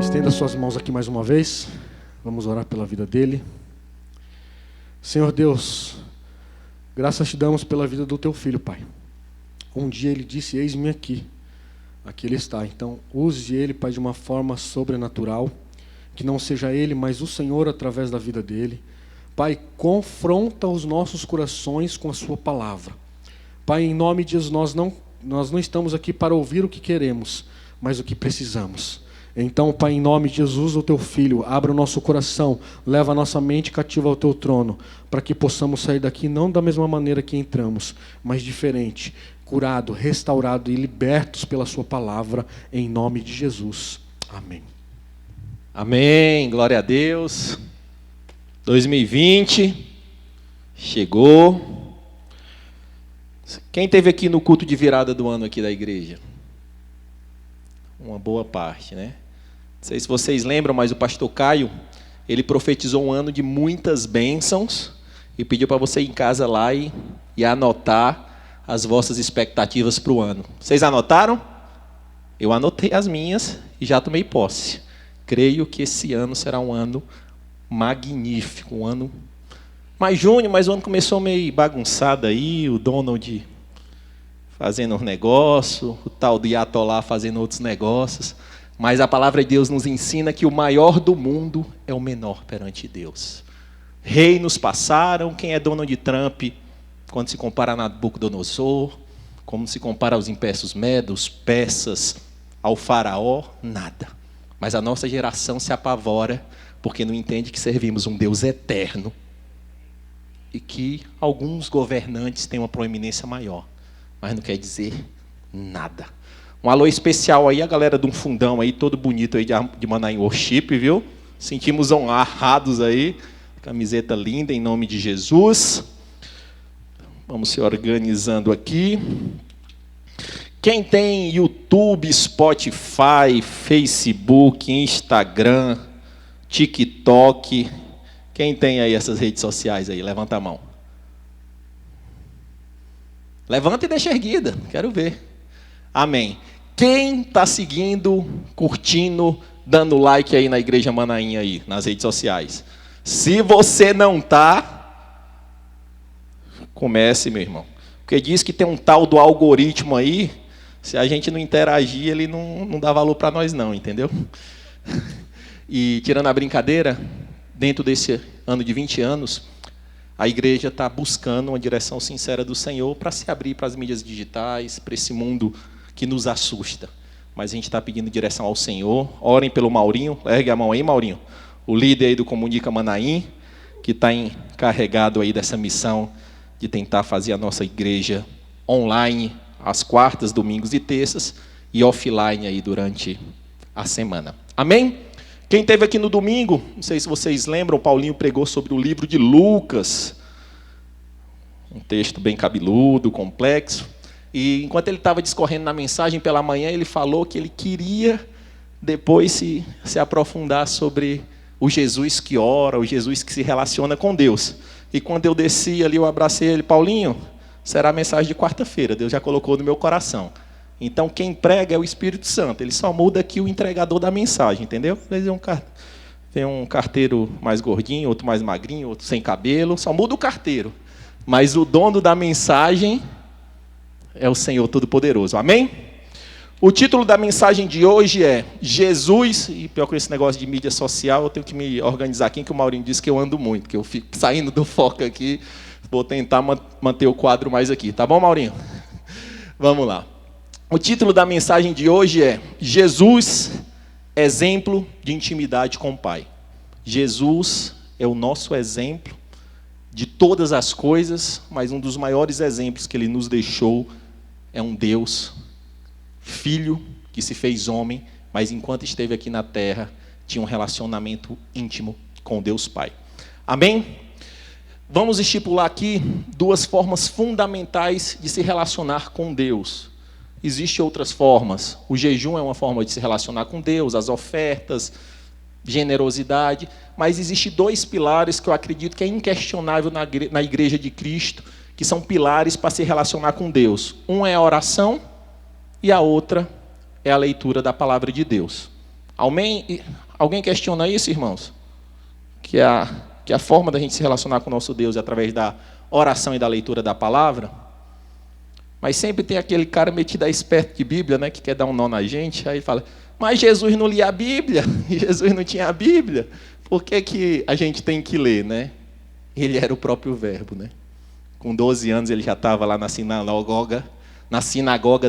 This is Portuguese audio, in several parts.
Estenda suas mãos aqui mais uma vez. Vamos orar pela vida dele. Senhor Deus, graças te damos pela vida do teu filho, Pai. Um dia ele disse: eis-me aqui. Aqui ele está. Então use ele, Pai, de uma forma sobrenatural. Que não seja ele, mas o Senhor através da vida dele. Pai, confronta os nossos corações com a sua palavra. Pai, em nome de Jesus, nós não estamos aqui para ouvir o que queremos, mas o que precisamos. Então, Pai, em nome de Jesus, o teu Filho, abra o nosso coração, leva a nossa mente cativa ao teu trono, para que possamos sair daqui não da mesma maneira que entramos, mas diferente, curado, restaurado e libertos pela sua palavra, em nome de Jesus. Amém. Amém, glória a Deus. 2020 chegou. Quem esteve aqui no culto de virada do ano aqui da igreja? Uma boa parte, né? Não sei se vocês lembram, mas o pastor Caio, ele profetizou um ano de muitas bênçãos e pediu para você ir em casa lá e anotar as vossas expectativas para o ano. Vocês anotaram? Eu anotei as minhas e já tomei posse. Creio que esse ano será um ano magnífico, um ano mais júnior, mas o ano começou meio bagunçado aí, o Donald fazendo um negócio, o tal do Iatolá fazendo outros negócios, mas a palavra de Deus nos ensina que o maior do mundo é o menor perante Deus. Reinos passaram, quem é Donald Trump, quando se compara a Nabucodonosor, como se compara aos impérios medos, persas, ao faraó, nada. Mas a nossa geração se apavora, porque não entende que servimos um Deus eterno e que alguns governantes têm uma proeminência maior, mas não quer dizer nada. Um alô especial aí, a galera de um fundão aí, todo bonito aí de Manaim Worship, viu? Sentimos honrados aí, camiseta linda, em nome de Jesus. Vamos se organizando aqui. Quem tem YouTube, Spotify, Facebook, Instagram, TikTok, quem tem aí essas redes sociais aí? Levanta a mão. Levanta e deixa erguida, quero ver. Amém. Quem está seguindo, curtindo, dando like aí na Igreja Manaim aí, nas redes sociais? Se você não está, comece, meu irmão. Porque diz que tem um tal do algoritmo aí, se a gente não interagir, ele não dá valor para nós não, entendeu? E tirando a brincadeira, dentro desse ano de 20 anos, a igreja está buscando uma direção sincera do Senhor para se abrir para as mídias digitais, para esse mundo que nos assusta. Mas a gente está pedindo direção ao Senhor. Orem pelo Maurinho, ergue a mão aí, Maurinho, o líder aí do Comunica Manaim, que está encarregado aí dessa missão de tentar fazer a nossa igreja online, às quartas, domingos e terças, e offline aí durante a semana. Amém? Quem esteve aqui no domingo, não sei se vocês lembram, o Paulinho pregou sobre o livro de Lucas. Um texto bem cabeludo, complexo. E enquanto ele estava discorrendo na mensagem pela manhã, ele falou que ele queria depois se aprofundar sobre o Jesus que ora, o Jesus que se relaciona com Deus. E quando eu desci ali, eu abracei ele: Paulinho, será a mensagem de quarta-feira, Deus já colocou no meu coração. Então, quem prega é o Espírito Santo. Ele só muda aqui o entregador da mensagem, entendeu? Às vezes vem um carteiro mais gordinho, outro mais magrinho, outro sem cabelo. Só muda o carteiro. Mas o dono da mensagem é o Senhor Todo-Poderoso. Amém? O título da mensagem de hoje é Jesus, e pior que esse negócio de mídia social, eu tenho que me organizar aqui, que o Maurinho disse que eu ando muito, que eu fico saindo do foco aqui. Vou tentar manter o quadro mais aqui. Tá bom, Maurinho? Vamos lá. O título da mensagem de hoje é Jesus, exemplo de intimidade com o Pai. Jesus é o nosso exemplo de todas as coisas, mas um dos maiores exemplos que Ele nos deixou é um Deus, Filho, que se fez homem, mas enquanto esteve aqui na terra, tinha um relacionamento íntimo com Deus Pai. Amém? Vamos estipular aqui duas formas fundamentais de se relacionar com Deus. Existem outras formas. O jejum é uma forma de se relacionar com Deus, as ofertas, generosidade. Mas existem dois pilares que eu acredito que é inquestionável na Igreja de Cristo, que são pilares para se relacionar com Deus. Um é a oração e a outra é a leitura da palavra de Deus. Alguém questiona isso, irmãos? Que a forma da gente se relacionar com o nosso Deus é através da oração e da leitura da palavra? Mas sempre tem aquele cara metido a esperto de Bíblia, né, que quer dar um nó na gente, aí fala, mas Jesus não lia a Bíblia, Jesus não tinha a Bíblia, por que a gente tem que ler, né? Ele era o próprio verbo, né? Com 12 anos ele já estava lá na sinagoga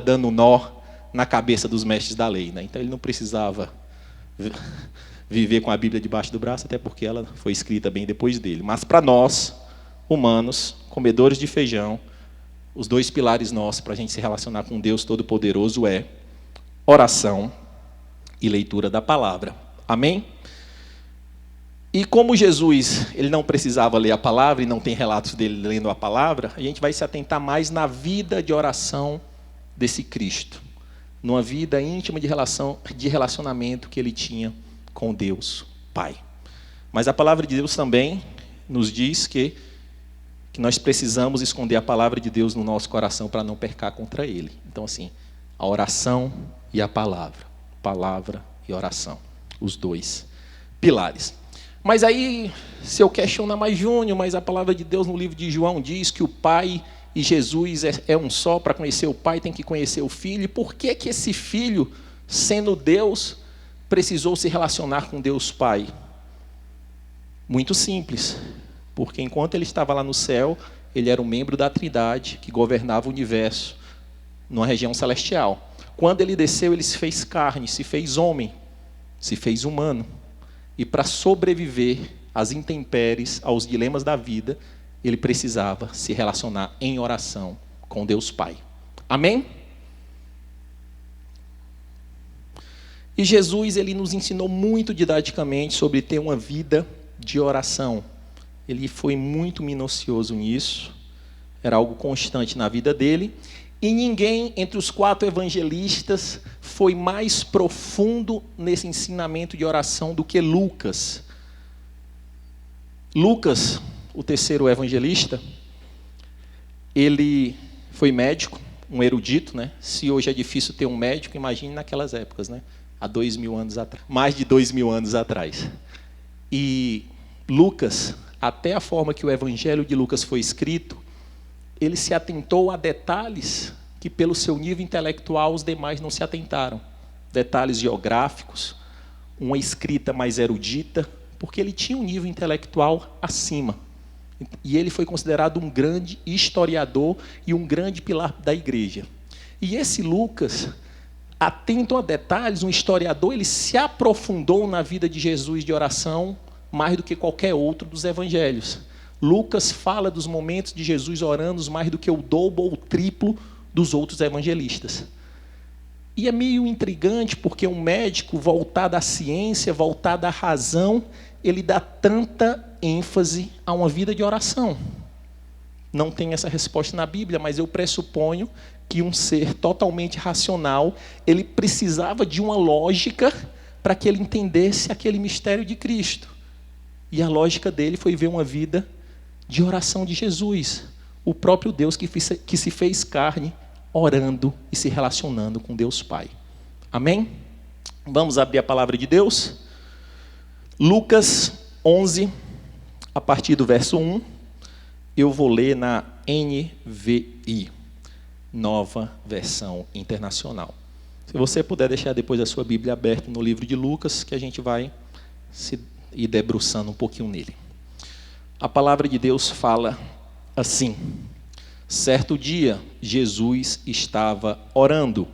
dando nó na cabeça dos mestres da lei, né? Então ele não precisava viver com a Bíblia debaixo do braço, até porque ela foi escrita bem depois dele. Mas para nós, humanos, comedores de feijão, os dois pilares nossos para a gente se relacionar com Deus Todo-Poderoso é oração e leitura da palavra. Amém? E como Jesus ele não precisava ler a palavra e não tem relatos dele lendo a palavra, a gente vai se atentar mais na vida de oração desse Cristo, numa vida íntima de relacionamento que ele tinha com Deus Pai. Mas a palavra de Deus também nos diz que nós precisamos esconder a palavra de Deus no nosso coração para não pecar contra ele. Então, assim, a oração e a palavra e oração, os dois pilares. Mas aí, se eu questionar mais Júnior, mas a palavra de Deus no livro de João diz que o Pai e Jesus é um só, para conhecer o Pai tem que conhecer o Filho. E por que esse Filho, sendo Deus, precisou se relacionar com Deus Pai? Muito simples. Porque enquanto ele estava lá no céu, ele era um membro da Trindade que governava o universo, numa região celestial. Quando ele desceu, ele se fez carne, se fez homem, se fez humano. E para sobreviver às intempéries, aos dilemas da vida, ele precisava se relacionar em oração com Deus Pai. Amém? E Jesus ele nos ensinou muito didaticamente sobre ter uma vida de oração. Ele foi muito minucioso nisso, era algo constante na vida dele, e ninguém entre os 4 evangelistas foi mais profundo nesse ensinamento de oração do que Lucas. Lucas, o terceiro evangelista, ele foi médico, um erudito, né? Se hoje é difícil ter um médico, imagine naquelas épocas, né? Há 2000 anos atrás, mais de 2000 anos atrás. E Lucas, até a forma que o Evangelho de Lucas foi escrito, ele se atentou a detalhes que, pelo seu nível intelectual, os demais não se atentaram. Detalhes geográficos, uma escrita mais erudita, porque ele tinha um nível intelectual acima. E ele foi considerado um grande historiador e um grande pilar da igreja. E esse Lucas, atento a detalhes, um historiador, ele se aprofundou na vida de Jesus de oração, mais do que qualquer outro dos evangelhos. Lucas fala dos momentos de Jesus orando mais do que o dobro ou o triplo dos outros evangelistas. E é meio intrigante, porque um médico voltado à ciência, voltado à razão, ele dá tanta ênfase a uma vida de oração. Não tem essa resposta na Bíblia, mas eu pressuponho que um ser totalmente racional, ele precisava de uma lógica para que ele entendesse aquele mistério de Cristo. E a lógica dele foi ver uma vida de oração de Jesus, o próprio Deus que se fez carne, orando e se relacionando com Deus Pai. Amém? Vamos abrir a palavra de Deus? Lucas 11, a partir do verso 1, eu vou ler na NVI, Nova Versão Internacional. Se você puder deixar depois a sua Bíblia aberta no livro de Lucas, que a gente vai se ir debruçando um pouquinho nele. A palavra de Deus fala assim: certo dia, Jesus estava orando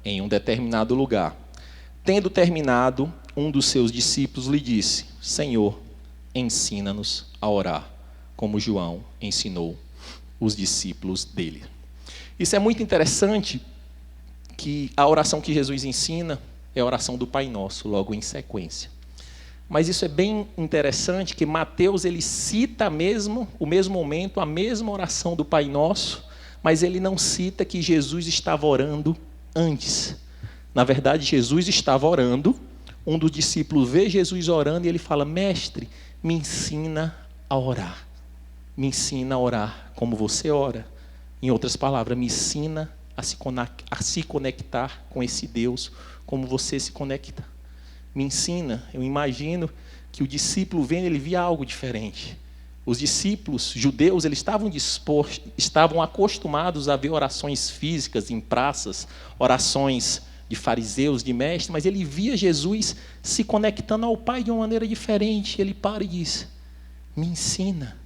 em um determinado lugar. Tendo terminado, um dos seus discípulos lhe disse: Senhor, ensina-nos a orar, como João ensinou os discípulos dele. Isso é muito interessante, que a oração que Jesus ensina é a oração do Pai Nosso, logo em sequência. Mas isso é bem interessante, que Mateus ele cita o mesmo momento, a mesma oração do Pai Nosso, mas ele não cita que Jesus estava orando antes. Na verdade, Jesus estava orando, um dos discípulos vê Jesus orando e ele fala: Mestre, me ensina a orar. Me ensina a orar como você ora. Em outras palavras, me ensina a se conectar com esse Deus como você se conecta. me ensina. Eu imagino que o discípulo vendo, ele via algo diferente. Os discípulos judeus, eles estavam acostumados a ver orações físicas em praças, orações de fariseus, de mestres, mas ele via Jesus se conectando ao Pai de uma maneira diferente. Ele para e diz: me ensina,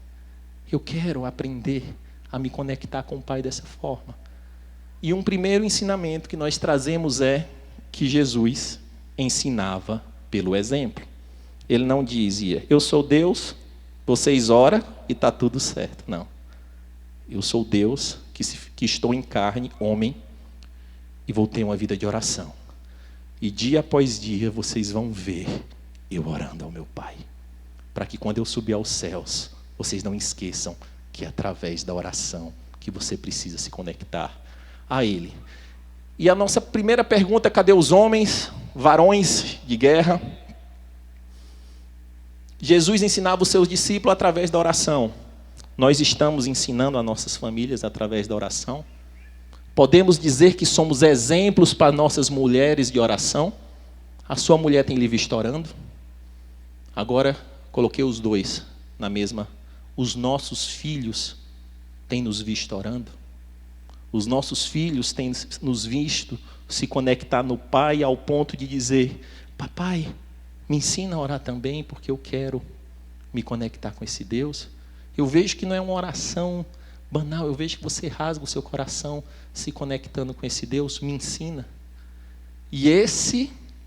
eu quero aprender a me conectar com o Pai dessa forma. E um primeiro ensinamento que nós trazemos é que Jesus ensinava pelo exemplo. Ele não dizia: eu sou Deus, vocês oram e está tudo certo. Não. Eu sou Deus que estou em carne, homem, e vou ter uma vida de oração. E dia após dia vocês vão ver eu orando ao meu Pai. Para que quando eu subir aos céus, vocês não esqueçam que é através da oração que você precisa se conectar a Ele. E a nossa primeira pergunta: cadê os homens, varões de guerra? Jesus ensinava os seus discípulos através da oração. Nós estamos ensinando as nossas famílias através da oração? Podemos dizer que somos exemplos para nossas mulheres de oração? A sua mulher tem lhe visto orando? Agora, coloquei os dois na mesma. Os nossos filhos têm nos visto orando? Os nossos filhos têm nos visto se conectar no Pai ao ponto de dizer: papai, me ensina a orar também, porque eu quero me conectar com esse Deus. Eu vejo que não é uma oração banal, eu vejo que você rasga o seu coração se conectando com esse Deus. Me ensina. E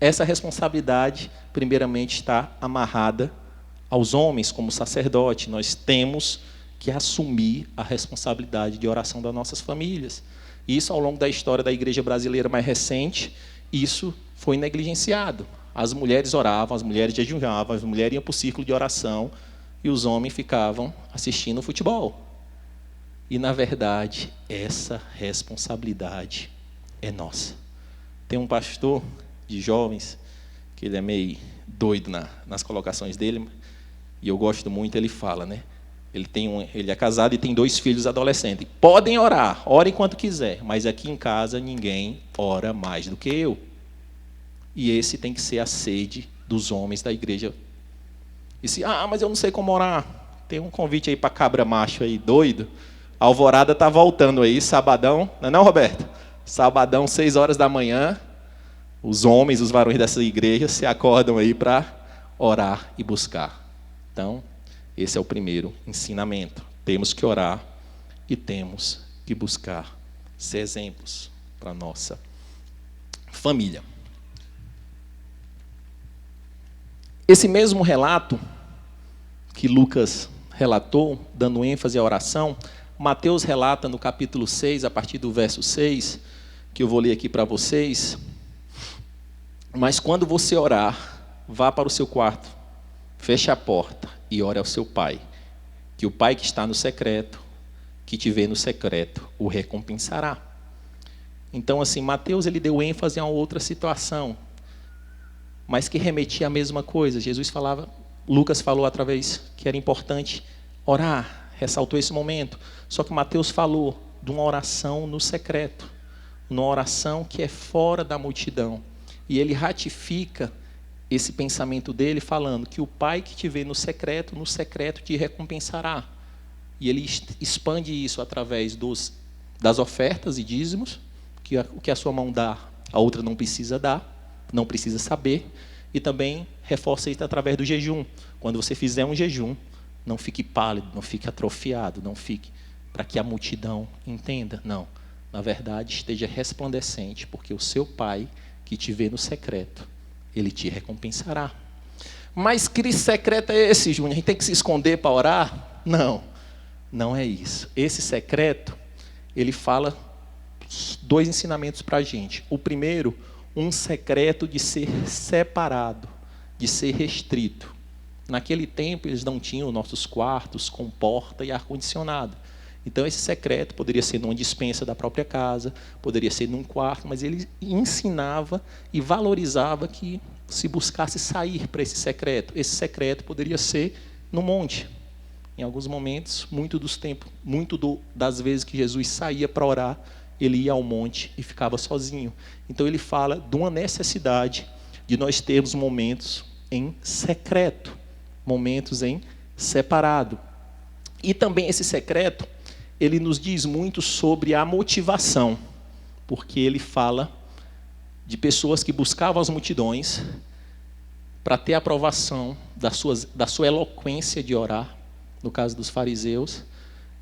essa responsabilidade, primeiramente, está amarrada aos homens, como sacerdote. Nós temos que assumir a responsabilidade de oração das nossas famílias. E isso, ao longo da história da igreja brasileira mais recente, isso foi negligenciado. As mulheres oravam, as mulheres jejuavam, as mulheres iam para o círculo de oração e os homens ficavam assistindo futebol. E, na verdade, essa responsabilidade é nossa. Tem um pastor de jovens, que ele é meio doido nas colocações dele, e eu gosto muito, ele fala, né? Ele é casado e tem 2 filhos adolescentes. Podem orar, orem quanto quiser, mas aqui em casa ninguém ora mais do que eu. E esse tem que ser a sede dos homens da igreja. E se, mas eu não sei como orar. Tem um convite aí para cabra macho aí, doido. A alvorada está voltando aí, sabadão. Não, Roberto? Sabadão, 6 horas da manhã. Os homens, os varões dessa igreja se acordam aí para orar e buscar. Então, esse é o primeiro ensinamento. Temos que orar e temos que buscar ser exemplos para a nossa família. Esse mesmo relato que Lucas relatou, dando ênfase à oração, Mateus relata no capítulo 6, a partir do verso 6, que eu vou ler aqui para vocês. Mas quando você orar, vá para o seu quarto, feche a porta e ore ao seu pai, que o pai que está no secreto, que te vê no secreto, o recompensará. Então, assim, Mateus ele deu ênfase a uma outra situação, mas que remetia à mesma coisa. Lucas falou através que era importante orar, ressaltou esse momento. Só que Mateus falou de uma oração no secreto, uma oração que é fora da multidão. E ele ratifica esse pensamento dele falando que o Pai que te vê no secreto te recompensará. E ele expande isso através das ofertas e dízimos, que o que a sua mão dá, a outra não precisa dar, não precisa saber, e também reforça isso através do jejum. Quando você fizer um jejum, não fique pálido, não fique atrofiado, não fique para que a multidão entenda. Não, na verdade, esteja resplandecente, porque o seu Pai que te vê no secreto, Ele te recompensará. Mas que secreto é esse, Júnior? A gente tem que se esconder para orar? Não, não é isso. Esse secreto, ele fala 2 ensinamentos para a gente. O primeiro, um secreto de ser separado, de ser restrito. Naquele tempo, eles não tinham nossos quartos com porta e ar-condicionado. Então, esse secreto poderia ser numa despensa da própria casa, poderia ser num quarto, mas ele ensinava e valorizava que se buscasse sair para esse secreto. Esse secreto poderia ser no monte. Em alguns momentos, das vezes que Jesus saía para orar, ele ia ao monte e ficava sozinho. Então, ele fala de uma necessidade de nós termos momentos em secreto, momentos em separado. E também esse secreto, ele nos diz muito sobre a motivação, porque ele fala de pessoas que buscavam as multidões para ter a aprovação da sua eloquência de orar, no caso dos fariseus.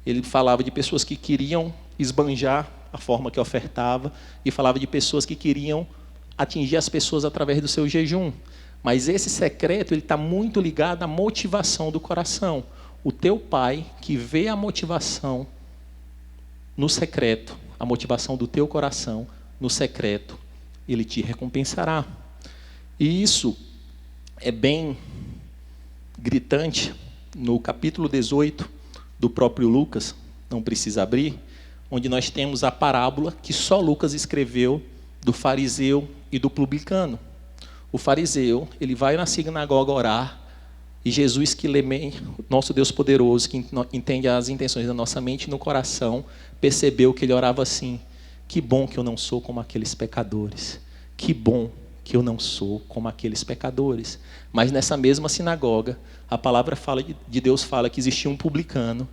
Ele falava de pessoas que queriam esbanjar a forma que ofertava, e falava de pessoas que queriam atingir as pessoas através do seu jejum. Mas esse secreto está muito ligado à motivação do coração. O teu pai, que vê a motivação no secreto, a motivação do teu coração no secreto, ele te recompensará. E isso é bem gritante no capítulo 18 do próprio Lucas, não precisa abrir, onde nós temos a parábola que só Lucas escreveu do fariseu e do publicano. O fariseu, ele vai na sinagoga orar, e Jesus, que lê nosso Deus poderoso, que entende as intenções da nossa mente e no coração, percebeu que ele orava assim: que bom que eu não sou como aqueles pecadores, que bom que eu não sou como aqueles pecadores. Mas nessa mesma sinagoga, a palavra de Deus fala que existia um publicano,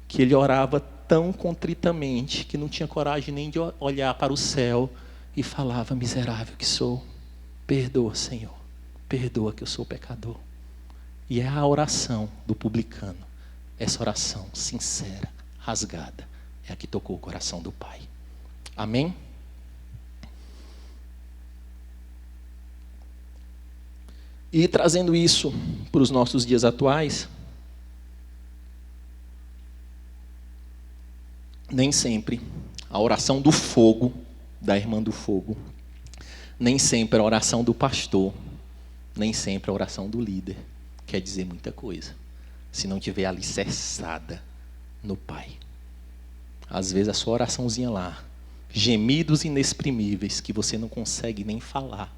que ele orava tão contritamente, que não tinha coragem nem de olhar para o céu, e falava: miserável que sou, perdoa, Senhor, perdoa que eu sou pecador. E é a oração do publicano, essa oração sincera, rasgada, é a que tocou o coração do Pai. Amém? E trazendo isso para os nossos dias atuais, nem sempre a oração do fogo, da irmã do fogo, nem sempre a oração do pastor, nem sempre a oração do líder quer dizer muita coisa, se não tiver alicerçada no Pai. Às vezes a sua oraçãozinha lá, gemidos inexprimíveis que você não consegue nem falar,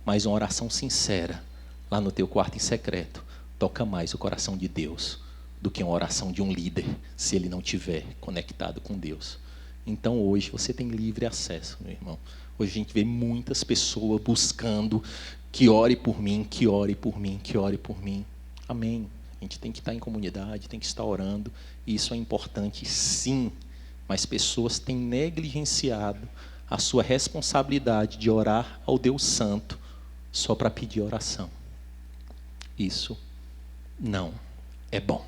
mas uma oração sincera, lá no teu quarto em secreto, toca mais o coração de Deus do que uma oração de um líder, se ele não estiver conectado com Deus. Então hoje você tem livre acesso, meu irmão. Hoje a gente vê muitas pessoas buscando que ore por mim, que ore por mim, que ore por mim. Amém. A gente tem que estar em comunidade, tem que estar orando, e isso é importante sim, mas pessoas têm negligenciado a sua responsabilidade de orar ao Deus Santo só para pedir oração. Isso não é bom.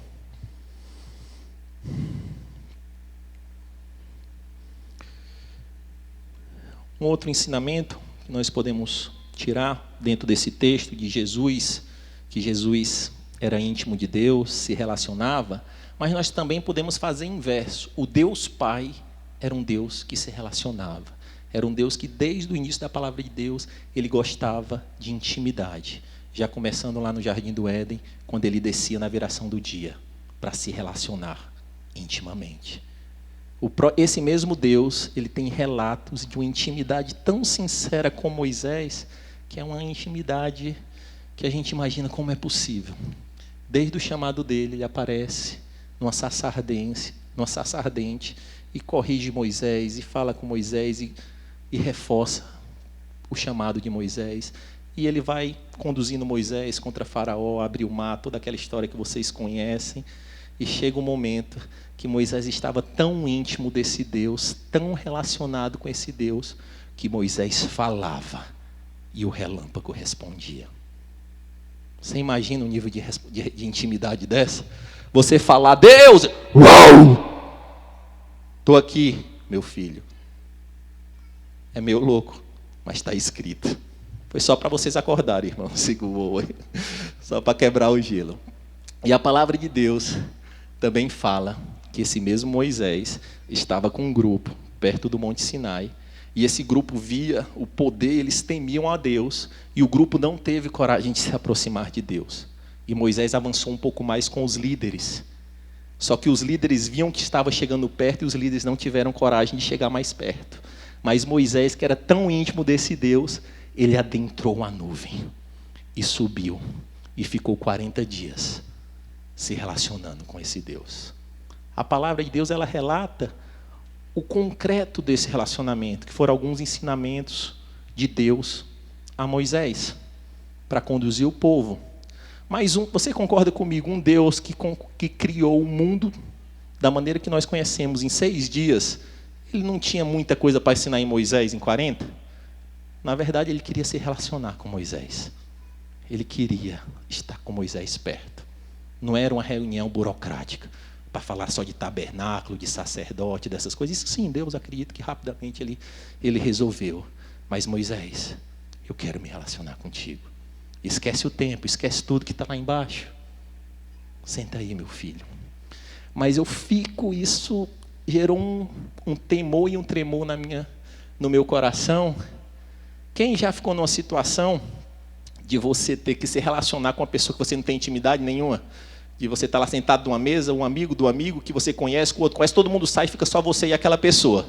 Um outro ensinamento que nós podemos tirar dentro desse texto de Jesus, que Jesus era íntimo de Deus, se relacionava, mas nós também podemos fazer o inverso. O Deus Pai era um Deus que se relacionava. Era um Deus que, desde o início da palavra de Deus, ele gostava de intimidade. Já começando lá no Jardim do Éden, quando ele descia na viração do dia, para se relacionar intimamente. Esse mesmo Deus, ele tem relatos de uma intimidade tão sincera com Moisés, que é uma intimidade que a gente imagina como é possível. Desde o chamado dele, ele aparece numa sarça ardente, e corrige Moisés, e fala com Moisés, e reforça o chamado de Moisés. E ele vai conduzindo Moisés contra Faraó, abre o mar, toda aquela história que vocês conhecem. E chega um momento que Moisés estava tão íntimo desse Deus, tão relacionado com esse Deus, que Moisés falava e o relâmpago respondia. Você imagina um nível de intimidade dessa? Você falar: Deus, estou aqui, meu filho. É meio louco, mas está escrito. Foi só para vocês acordarem, irmão. Segurou, só para quebrar o gelo. E a palavra de Deus também fala que esse mesmo Moisés estava com um grupo perto do Monte Sinai, e esse grupo via o poder, eles temiam a Deus, e o grupo não teve coragem de se aproximar de Deus. E Moisés avançou um pouco mais com os líderes. Só que os líderes viam que estava chegando perto, e os líderes não tiveram coragem de chegar mais perto. Mas Moisés, que era tão íntimo desse Deus, ele adentrou a nuvem e subiu, e ficou 40 dias se relacionando com esse Deus. A palavra de Deus, ela relata o concreto desse relacionamento, que foram alguns ensinamentos de Deus a Moisés. para conduzir o povo. Mas você concorda comigo, um Deus que criou o mundo da maneira que nós conhecemos em 6 dias, ele não tinha muita coisa para ensinar em Moisés em 40? Na verdade, ele queria se relacionar com Moisés. Ele queria estar com Moisés perto. Não era uma reunião burocrática para falar só de tabernáculo, de sacerdote, dessas coisas. Isso sim, Deus acredita que rapidamente ele resolveu. Mas Moisés, eu quero me relacionar contigo. Esquece o tempo, esquece tudo que está lá embaixo. Senta aí, meu filho. Mas isso gerou um temor e um tremor no meu coração. Quem já ficou numa situação de você ter que se relacionar com uma pessoa que você não tem intimidade nenhuma? De você estar lá sentado numa mesa, um amigo do amigo que você conhece, que o outro conhece, todo mundo sai, fica só você e aquela pessoa.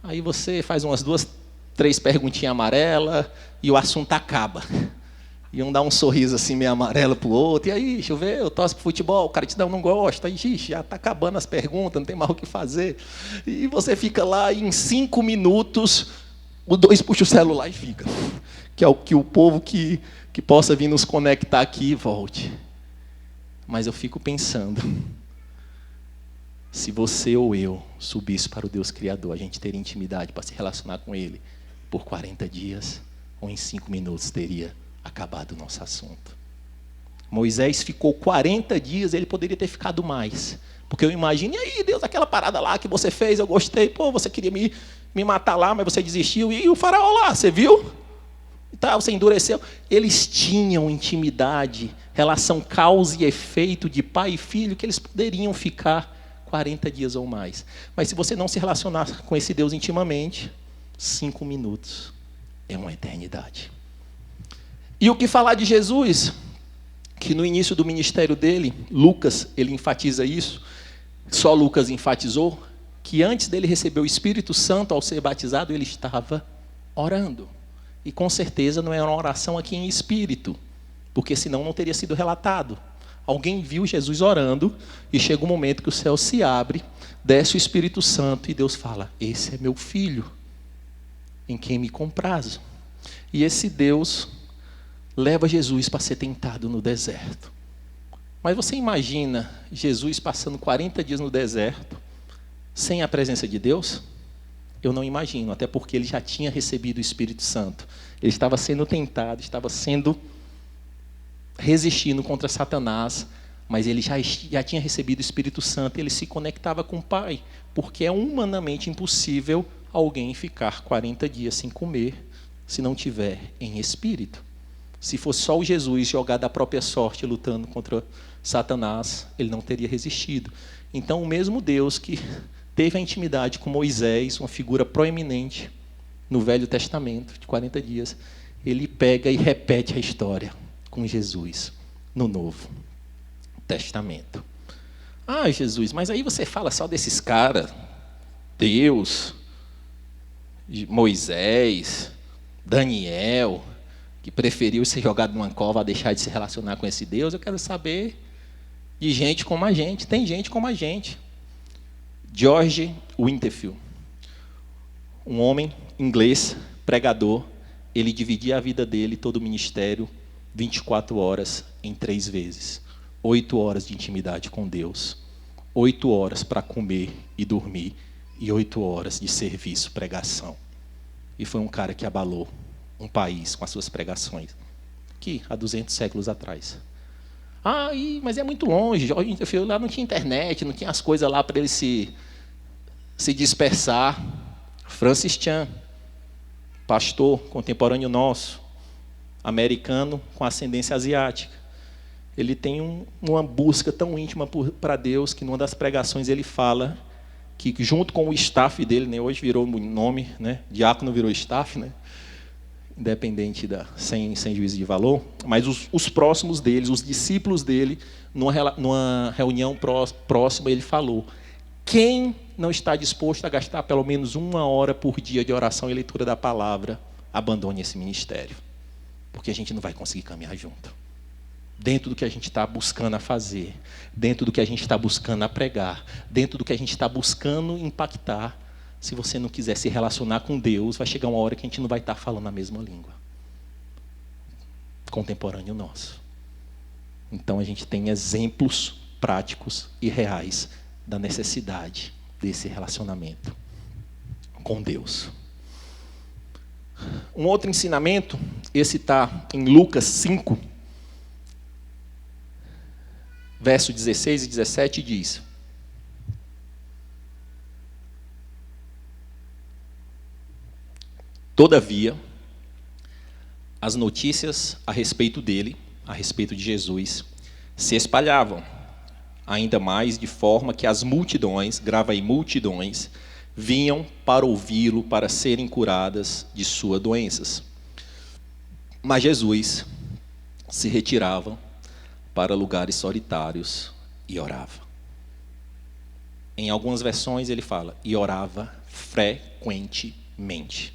Aí você faz umas 2, 3 perguntinhas amarelas e o assunto acaba. E um dá um sorriso assim meio amarelo pro outro, e aí, choveu, torce pro futebol, o cara te dá um não gosta, aí já está acabando as perguntas, não tem mais o que fazer. E você fica lá e em 5 minutos, o 2 puxa o celular e fica. Que é o que o povo que possa vir nos conectar aqui volte. Mas eu fico pensando, se você ou eu subisse para o Deus Criador, a gente teria intimidade para se relacionar com Ele por 40 dias, ou em 5 minutos teria acabado o nosso assunto. Moisés ficou 40 dias, ele poderia ter ficado mais. Porque eu imagino, e aí, Deus, aquela parada lá que você fez, eu gostei, você queria me matar lá, mas você desistiu, e o faraó lá, você viu? Então, você endureceu. Eles tinham intimidade, relação causa e efeito de pai e filho, que eles poderiam ficar 40 dias ou mais. Mas se você não se relacionar com esse Deus intimamente, 5 minutos é uma eternidade. E o que falar de Jesus, que no início do ministério dele, Lucas, ele enfatiza isso, só Lucas enfatizou, que antes dele receber o Espírito Santo, ao ser batizado, ele estava orando. E com certeza não era uma oração aqui em espírito, porque senão não teria sido relatado. Alguém viu Jesus orando, e chega um momento que o céu se abre, desce o Espírito Santo, e Deus fala, esse é meu filho, em quem me comprazo. E esse Deus leva Jesus para ser tentado no deserto. Mas você imagina Jesus passando 40 dias no deserto, sem a presença de Deus? Eu não imagino, até porque ele já tinha recebido o Espírito Santo. Ele estava sendo tentado, estava resistindo contra Satanás, mas ele já tinha recebido o Espírito Santo, e ele se conectava com o Pai, porque é humanamente impossível alguém ficar 40 dias sem comer, se não tiver em espírito. Se fosse só o Jesus jogado à própria sorte, lutando contra Satanás, ele não teria resistido. Então, o mesmo Deus que teve a intimidade com Moisés, uma figura proeminente no Velho Testamento, de 40 dias, ele pega e repete a história com Jesus no Novo Testamento. Ah, Jesus, mas aí você fala só desses caras, Deus, Moisés, Daniel, que preferiu ser jogado numa cova a deixar de se relacionar com esse Deus. Eu quero saber de gente como a gente. Tem gente como a gente. George Winterfield, um homem inglês, pregador, ele dividia a vida dele, todo o ministério, 24 horas em 3 vezes. 8 horas de intimidade com Deus, 8 horas para comer e dormir, e 8 horas de serviço, pregação. E foi um cara que abalou um país com as suas pregações, que há 200 séculos atrás. Mas é muito longe, lá não tinha internet, não tinha as coisas lá para ele se dispersar. Francis Chan, pastor contemporâneo nosso, americano com ascendência asiática, ele tem uma busca tão íntima para Deus, que numa das pregações ele fala que junto com o staff dele, né, hoje virou o nome, né, diácono virou staff, né, independente sem juízo de valor, mas os próximos deles, os discípulos dele, numa reunião próxima, ele falou, quem não está disposto a gastar pelo menos 1 hora por dia de oração e leitura da palavra, abandone esse ministério, porque a gente não vai conseguir caminhar junto. Dentro do que a gente está buscando a fazer, dentro do que a gente está buscando a pregar, dentro do que a gente está buscando impactar, se você não quiser se relacionar com Deus, vai chegar uma hora que a gente não vai estar falando a mesma língua. contemporâneo nosso. Então a gente tem exemplos práticos e reais da necessidade desse relacionamento com Deus. Um outro ensinamento, esse está em Lucas 5, verso 16 e 17, diz: todavia, as notícias a respeito dele, a respeito de Jesus, se espalhavam ainda mais, de forma que as multidões, grava aí, multidões, vinham para ouvi-lo, para serem curadas de suas doenças. Mas Jesus se retirava para lugares solitários e orava. Em algumas versões ele fala, e orava frequentemente,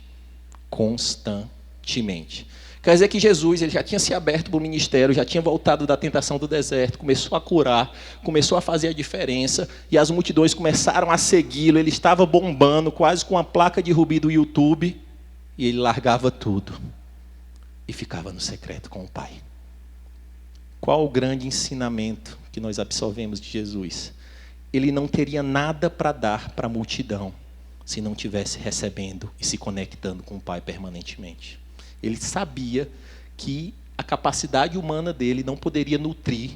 constantemente. Quer dizer que Jesus ele já tinha se aberto para o ministério, já tinha voltado da tentação do deserto, começou a curar, começou a fazer a diferença, e as multidões começaram a segui-lo, ele estava bombando, quase com uma placa de rubi do YouTube, e ele largava tudo e ficava no secreto com o Pai. Qual o grande ensinamento que nós absorvemos de Jesus? Ele não teria nada para dar para a multidão se não estivesse recebendo e se conectando com o Pai permanentemente. Ele sabia que a capacidade humana dele não poderia nutrir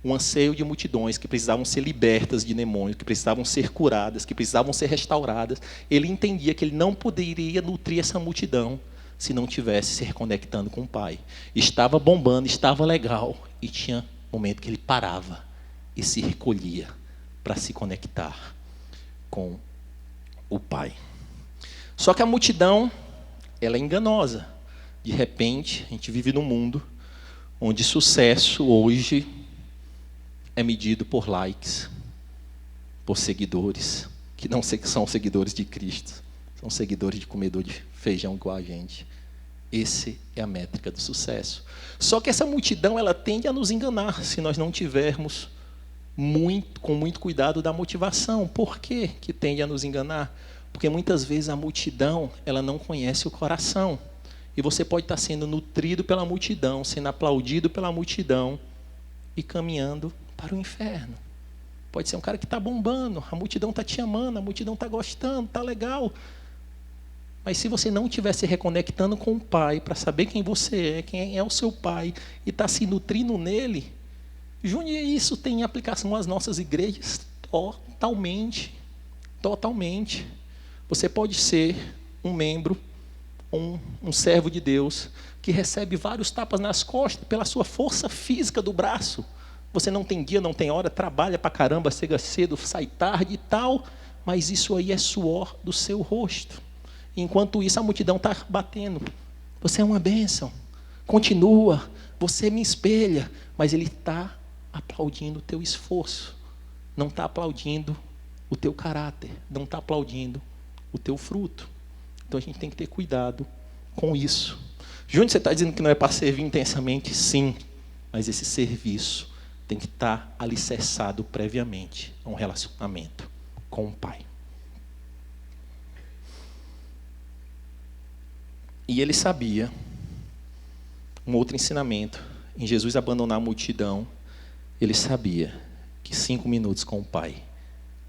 um anseio de multidões que precisavam ser libertas de demônios, que precisavam ser curadas, que precisavam ser restauradas. Ele entendia que ele não poderia nutrir essa multidão se não tivesse se reconectando com o Pai. Estava bombando, estava legal, e tinha um momento que ele parava e se recolhia para se conectar com o Pai. Só que a multidão, ela é enganosa. De repente, a gente vive num mundo onde sucesso hoje é medido por likes, por seguidores, que não são seguidores de Cristo, são seguidores de comedor de feijão igual a gente. Essa é a métrica do sucesso. Só que essa multidão, ela tende a nos enganar se nós não tivermos com muito cuidado da motivação. Por que que tende a nos enganar? Porque muitas vezes a multidão, ela não conhece o coração. E você pode estar sendo nutrido pela multidão, sendo aplaudido pela multidão e caminhando para o inferno. Pode ser um cara que está bombando, a multidão está te amando, a multidão está gostando, está legal. Mas se você não estiver se reconectando com o Pai, para saber quem você é, quem é o seu Pai, e está se nutrindo nele, Júnior, isso tem aplicação às nossas igrejas totalmente. Totalmente. Você pode ser um membro, um servo de Deus, que recebe vários tapas nas costas pela sua força física do braço. Você não tem dia, não tem hora, trabalha pra caramba, chega cedo, sai tarde e tal, mas isso aí é suor do seu rosto. Enquanto isso, a multidão está batendo. Você é uma bênção. Continua, você me espelha, mas ele está aplaudindo o teu esforço. Não está aplaudindo o teu caráter, não está aplaudindo o teu fruto. Então a gente tem que ter cuidado com isso. Júnior, você está dizendo que não é para servir intensamente? Sim, mas esse serviço tem que estar alicerçado previamente a um relacionamento com o Pai. E ele sabia, um outro ensinamento, em Jesus abandonar a multidão, ele sabia que 5 minutos com o Pai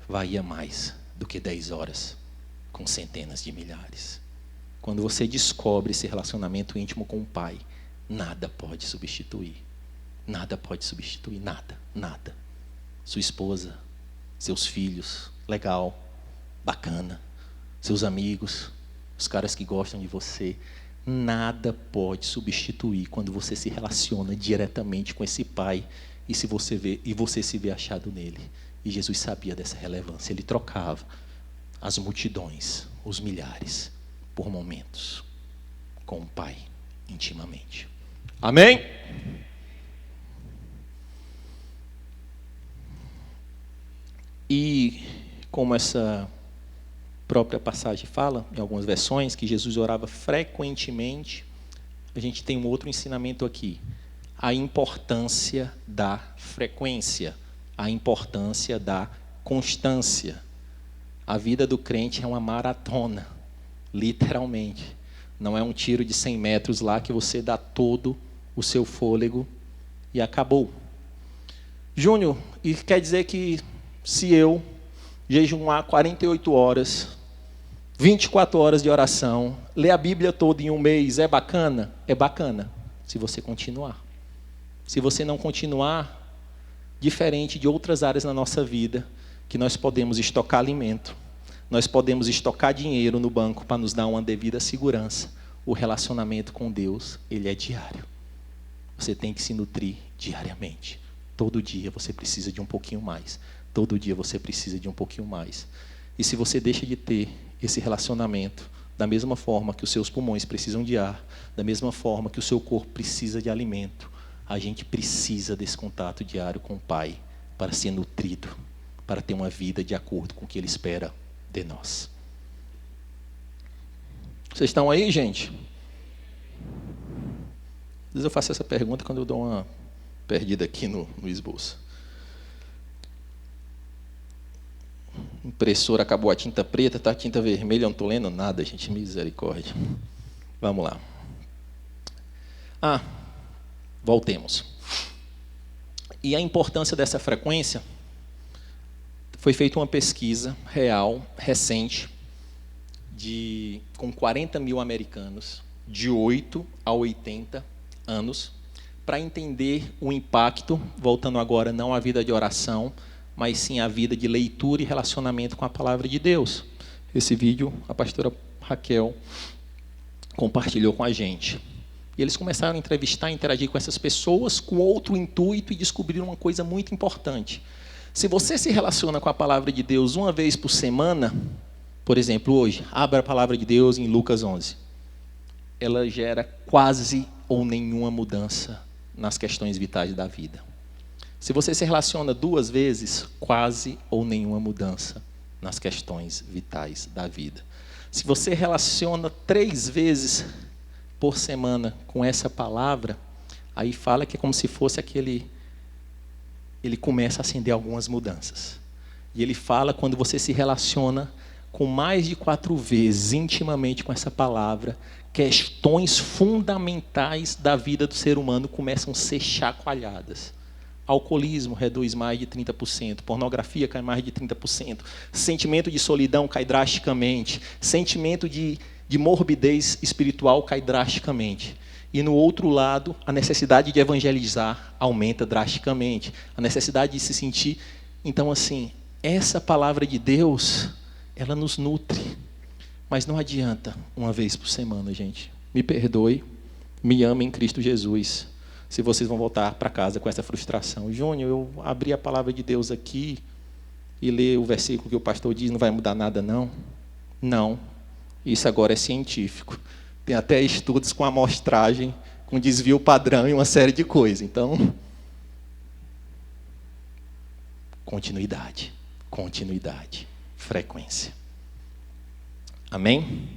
valia mais do que 10 horas com centenas de milhares. Quando você descobre esse relacionamento íntimo com o Pai, nada pode substituir. Nada pode substituir, nada, nada. Sua esposa, seus filhos, legal, bacana, seus amigos, os caras que gostam de você, nada pode substituir quando você se relaciona diretamente com esse Pai e você se vê achado nele. E Jesus sabia dessa relevância, ele trocava as multidões, os milhares, por momentos com o Pai, intimamente. Amém? E como essa própria passagem fala, em algumas versões, que Jesus orava frequentemente, a gente tem um outro ensinamento aqui. A importância da frequência, a importância da constância. A vida do crente é uma maratona, literalmente. Não é um tiro de 100 metros lá que você dá todo o seu fôlego e acabou. Júnior, isso quer dizer que se eu jejuar 48 horas, 24 horas de oração, ler a Bíblia toda em um mês, é bacana? É bacana, se você continuar. Se você não continuar, diferente de outras áreas na nossa vida, que nós podemos estocar alimento, nós podemos estocar dinheiro no banco para nos dar uma devida segurança, o relacionamento com Deus, ele é diário. Você tem que se nutrir diariamente. Todo dia você precisa de um pouquinho mais. Todo dia você precisa de um pouquinho mais. E se você deixa de ter esse relacionamento, da mesma forma que os seus pulmões precisam de ar, da mesma forma que o seu corpo precisa de alimento, a gente precisa desse contato diário com o Pai para ser nutrido, para ter uma vida de acordo com o que Ele espera de nós. Vocês estão aí, gente? Às vezes eu faço essa pergunta quando eu dou uma perdida aqui no esboço. Impressora, acabou a tinta preta, está a tinta vermelha, eu não estou lendo nada, gente, misericórdia. Vamos lá. Voltemos. E a importância dessa frequência, foi feita uma pesquisa real, recente, com 40 mil americanos, de 8 a 80 anos, para entender o impacto, voltando agora não à vida de oração, mas sim à vida de leitura e relacionamento com a palavra de Deus. Esse vídeo a pastora Raquel compartilhou com a gente. E eles começaram a entrevistar, interagir com essas pessoas com outro intuito e descobriram uma coisa muito importante. Se você se relaciona com a palavra de Deus uma vez por semana, por exemplo, hoje, abra a palavra de Deus em Lucas 11. Ela gera quase ou nenhuma mudança nas questões vitais da vida. Se você se relaciona 2 vezes, quase ou nenhuma mudança nas questões vitais da vida. Se você relaciona 3 vezes por semana com essa palavra, aí fala que é como se fosse ele começa a acender algumas mudanças. E ele fala quando você se relaciona com mais de 4 vezes intimamente com essa palavra, questões fundamentais da vida do ser humano começam a ser chacoalhadas. Alcoolismo reduz mais de 30%, pornografia cai mais de 30%, sentimento de solidão cai drasticamente, sentimento de morbidez espiritual cai drasticamente. E no outro lado, a necessidade de evangelizar aumenta drasticamente, a necessidade de se sentir. Então, assim, essa palavra de Deus, ela nos nutre, mas não adianta uma vez por semana, gente. Me perdoe, me ame em Cristo Jesus. Se vocês vão voltar para casa com essa frustração. Júnior, eu abri a palavra de Deus aqui e ler o versículo que o pastor diz, não vai mudar nada, não? Não. Isso agora é científico. Tem até estudos com amostragem, com desvio padrão e uma série de coisas. Então, continuidade, frequência. Amém?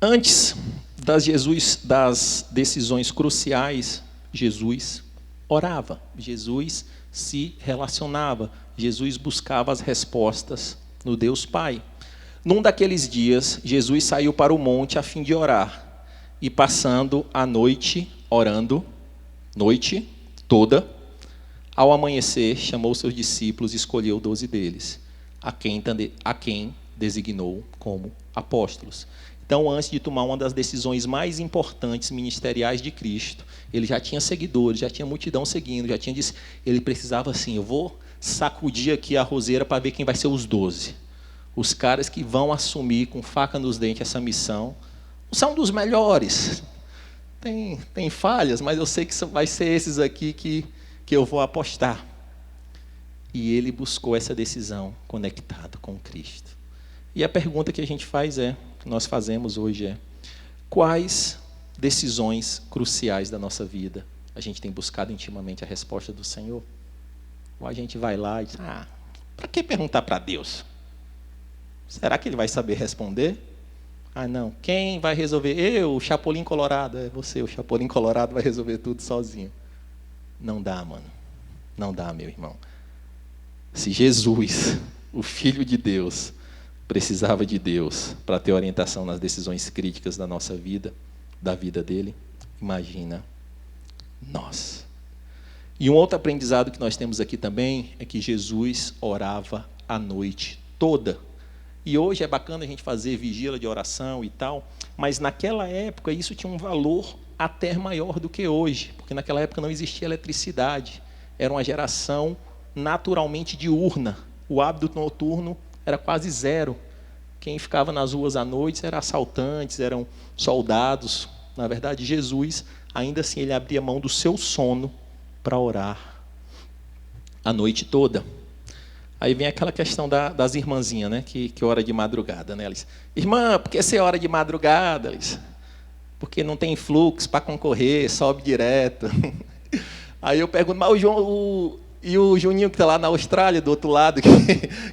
Antes das decisões cruciais, Jesus orava, Jesus se relacionava, Jesus buscava as respostas no Deus Pai. Num daqueles dias, Jesus saiu para o monte a fim de orar, e passando a noite orando, noite toda, ao amanhecer, chamou seus discípulos e escolheu 12 deles, a quem designou como apóstolos. Então, antes de tomar uma das decisões mais importantes ministeriais de Cristo, ele já tinha seguidores, já tinha multidão seguindo, já tinha dito, ele precisava assim, eu vou sacudir aqui a roseira para ver quem vai ser os 12. Os caras que vão assumir com faca nos dentes essa missão, são dos melhores. Tem falhas, mas eu sei que vai ser esses aqui que eu vou apostar. E ele buscou essa decisão conectado com Cristo. E a pergunta que a gente faz que nós fazemos hoje é: quais decisões cruciais da nossa vida a gente tem buscado intimamente a resposta do Senhor? Ou a gente vai lá e diz, para que perguntar para Deus? Será que Ele vai saber responder? Não, quem vai resolver? Eu, o Chapolin Colorado. É você, o Chapolin Colorado vai resolver tudo sozinho. Não dá, mano. Não dá, meu irmão. Se Jesus, o Filho de Deus, precisava de Deus para ter orientação nas decisões críticas da nossa vida, da vida dele, imagina nós. E um outro aprendizado que nós temos aqui também é que Jesus orava a noite toda. E hoje é bacana a gente fazer vigília de oração e tal, mas naquela época isso tinha um valor até maior do que hoje, porque naquela época não existia eletricidade, era uma geração naturalmente diurna, o hábito noturno era quase zero. Quem ficava nas ruas à noite eram assaltantes, eram soldados. Na verdade, Jesus, ainda assim, ele abria mão do seu sono para orar a noite toda. Aí vem aquela questão das irmãzinhas, né, que ora de madrugada, né? Eles, irmã, por que você ora de madrugada? Eles, porque não tem fluxo para concorrer, sobe direto. Aí eu pergunto, mas o Juninho que está lá na Austrália, do outro lado,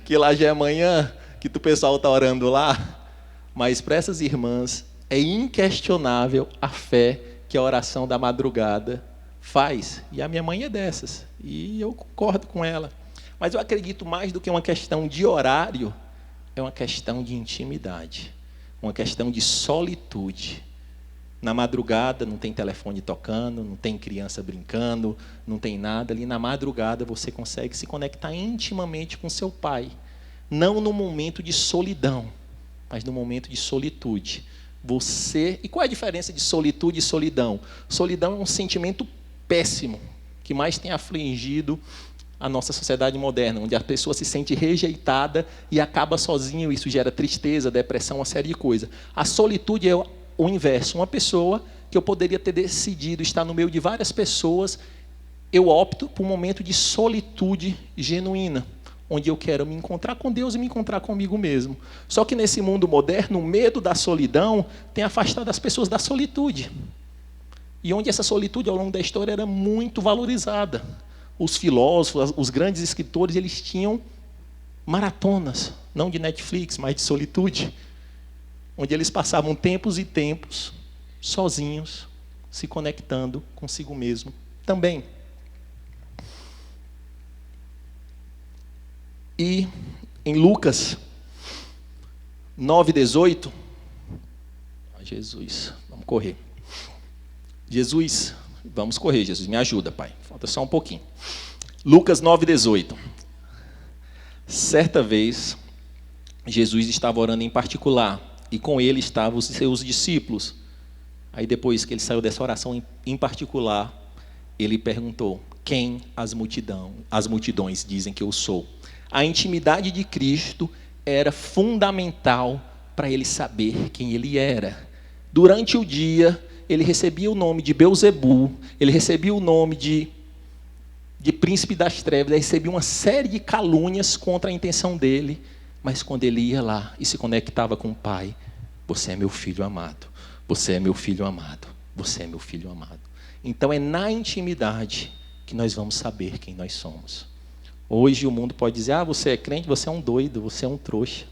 que lá já é manhã, que o pessoal está orando lá? Mas para essas irmãs é inquestionável a fé que a oração da madrugada faz. E a minha mãe é dessas, e eu concordo com ela. Mas eu acredito mais do que uma questão de horário, é uma questão de intimidade, uma questão de solitude. Na madrugada não tem telefone tocando, não tem criança brincando, não tem nada. Ali na madrugada você consegue se conectar intimamente com seu pai. Não no momento de solidão, mas no momento de solitude. E qual é a diferença de solitude e solidão? Solidão é um sentimento péssimo, que mais tem afligido a nossa sociedade moderna, onde a pessoa se sente rejeitada e acaba sozinha, isso gera tristeza, depressão, uma série de coisas. A solitude é o inverso, uma pessoa que eu poderia ter decidido estar no meio de várias pessoas, eu opto por um momento de solitude genuína, onde eu quero me encontrar com Deus e me encontrar comigo mesmo. Só que nesse mundo moderno, o medo da solidão tem afastado as pessoas da solitude. E onde essa solitude, ao longo da história, era muito valorizada. Os filósofos, os grandes escritores, eles tinham maratonas, não de Netflix, mas de solitude, onde eles passavam tempos e tempos sozinhos, se conectando consigo mesmo também. E em Lucas 9:18, Jesus, vamos correr. Vamos correr, Jesus, me ajuda, Pai. Falta só um pouquinho. Lucas 9:18. Certa vez, Jesus estava orando em particular, e com ele estavam os seus discípulos. Aí depois que ele saiu dessa oração em particular, ele perguntou, quem as multidões dizem que eu sou? A intimidade de Cristo era fundamental para ele saber quem ele era. Durante o dia, ele recebia o nome de Beuzebu, ele recebia o nome de príncipe das trevas, ele recebia uma série de calúnias contra a intenção dele, mas quando ele ia lá e se conectava com o Pai, você é meu filho amado, você é meu filho amado, você é meu filho amado. Então é na intimidade que nós vamos saber quem nós somos. Hoje o mundo pode dizer, você é crente, você é um doido, você é um trouxa.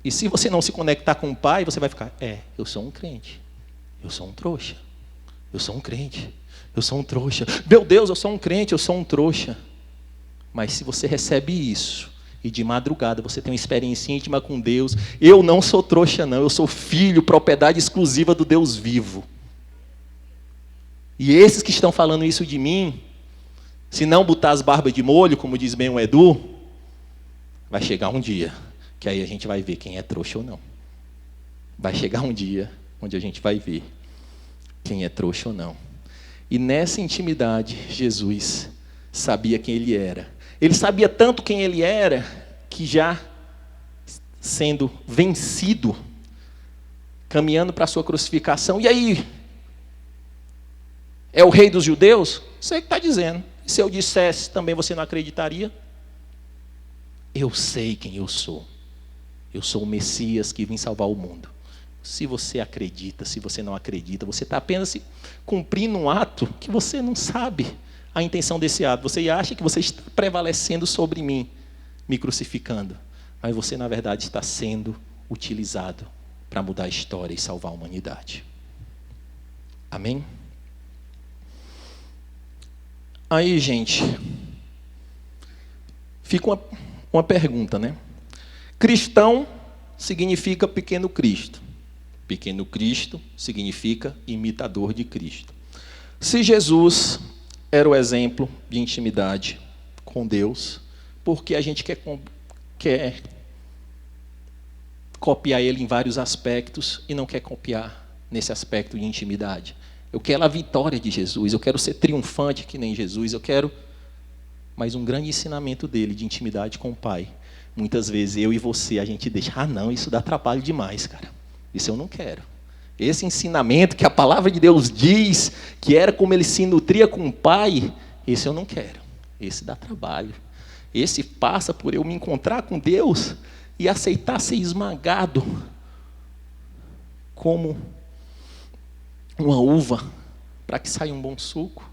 E se você não se conectar com o Pai, você vai ficar, eu sou um crente, eu sou um trouxa, eu sou um crente, eu sou um trouxa. Meu Deus, eu sou um crente, eu sou um trouxa. Mas se você recebe isso, e de madrugada você tem uma experiência íntima com Deus, eu não sou trouxa não, eu sou filho, propriedade exclusiva do Deus vivo. E esses que estão falando isso de mim, se não botar as barbas de molho, como diz bem o Edu, vai chegar um dia, que aí a gente vai ver quem é trouxa ou não. Vai chegar um dia onde a gente vai ver quem é trouxa ou não. E nessa intimidade, Jesus sabia quem ele era. Ele sabia tanto quem ele era, que já sendo vencido, caminhando para a sua crucificação, e aí? É o rei dos judeus? Você que está dizendo. Se eu dissesse, também você não acreditaria? Eu sei quem eu sou. Eu sou o Messias que vim salvar o mundo. Se você acredita, se você não acredita, você está apenas cumprindo um ato que você não sabe a intenção desse ato. Você acha que você está prevalecendo sobre mim, me crucificando. Mas você, na verdade, está sendo utilizado para mudar a história e salvar a humanidade. Amém? Aí, gente, fica uma pergunta, né? Cristão significa pequeno Cristo. Pequeno Cristo significa imitador de Cristo. Se Jesus era o exemplo de intimidade com Deus, por que a gente quer copiar ele em vários aspectos e não quer copiar nesse aspecto de intimidade? Eu quero a vitória de Jesus, eu quero ser triunfante que nem Jesus, eu quero... Mas um grande ensinamento dele de intimidade com o Pai, muitas vezes eu e você, a gente deixa, não, isso dá trabalho demais, cara. Isso eu não quero. Esse ensinamento que a palavra de Deus diz, que era como ele se nutria com o Pai, esse eu não quero. Esse dá trabalho. Esse passa por eu me encontrar com Deus e aceitar ser esmagado como uma uva para que saia um bom suco.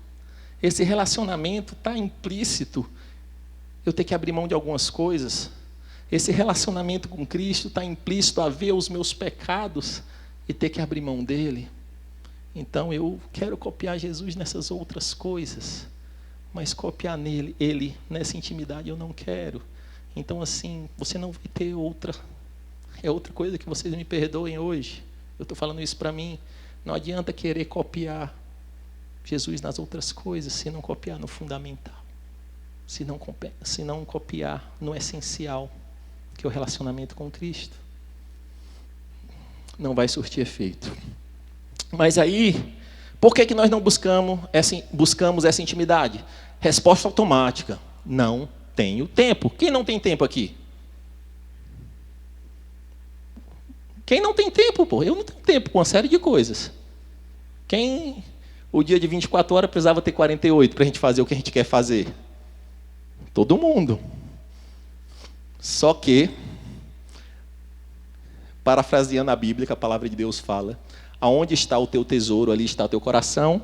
Esse relacionamento está implícito eu ter que abrir mão de algumas coisas. Esse relacionamento com Cristo está implícito a ver os meus pecados e ter que abrir mão dele. Então eu quero copiar Jesus nessas outras coisas, mas copiar ele nessa intimidade eu não quero. Então assim, você não vai ter outra. É outra coisa que vocês me perdoem hoje. Eu estou falando isso para mim. Não adianta querer copiar Jesus nas outras coisas, se não copiar no fundamental. Se não copiar no essencial, que é o relacionamento com Cristo. Não vai surtir efeito. Mas aí, por que nós não buscamos essa intimidade? Resposta automática. Não tenho tempo. Quem não tem tempo aqui? Quem não tem tempo, pô? Eu não tenho tempo com uma série de coisas. Quem o dia de 24 horas precisava ter 48 para a gente fazer o que a gente quer fazer? Todo mundo. Só que, parafraseando a Bíblia, que a palavra de Deus fala, aonde está o teu tesouro, ali está o teu coração.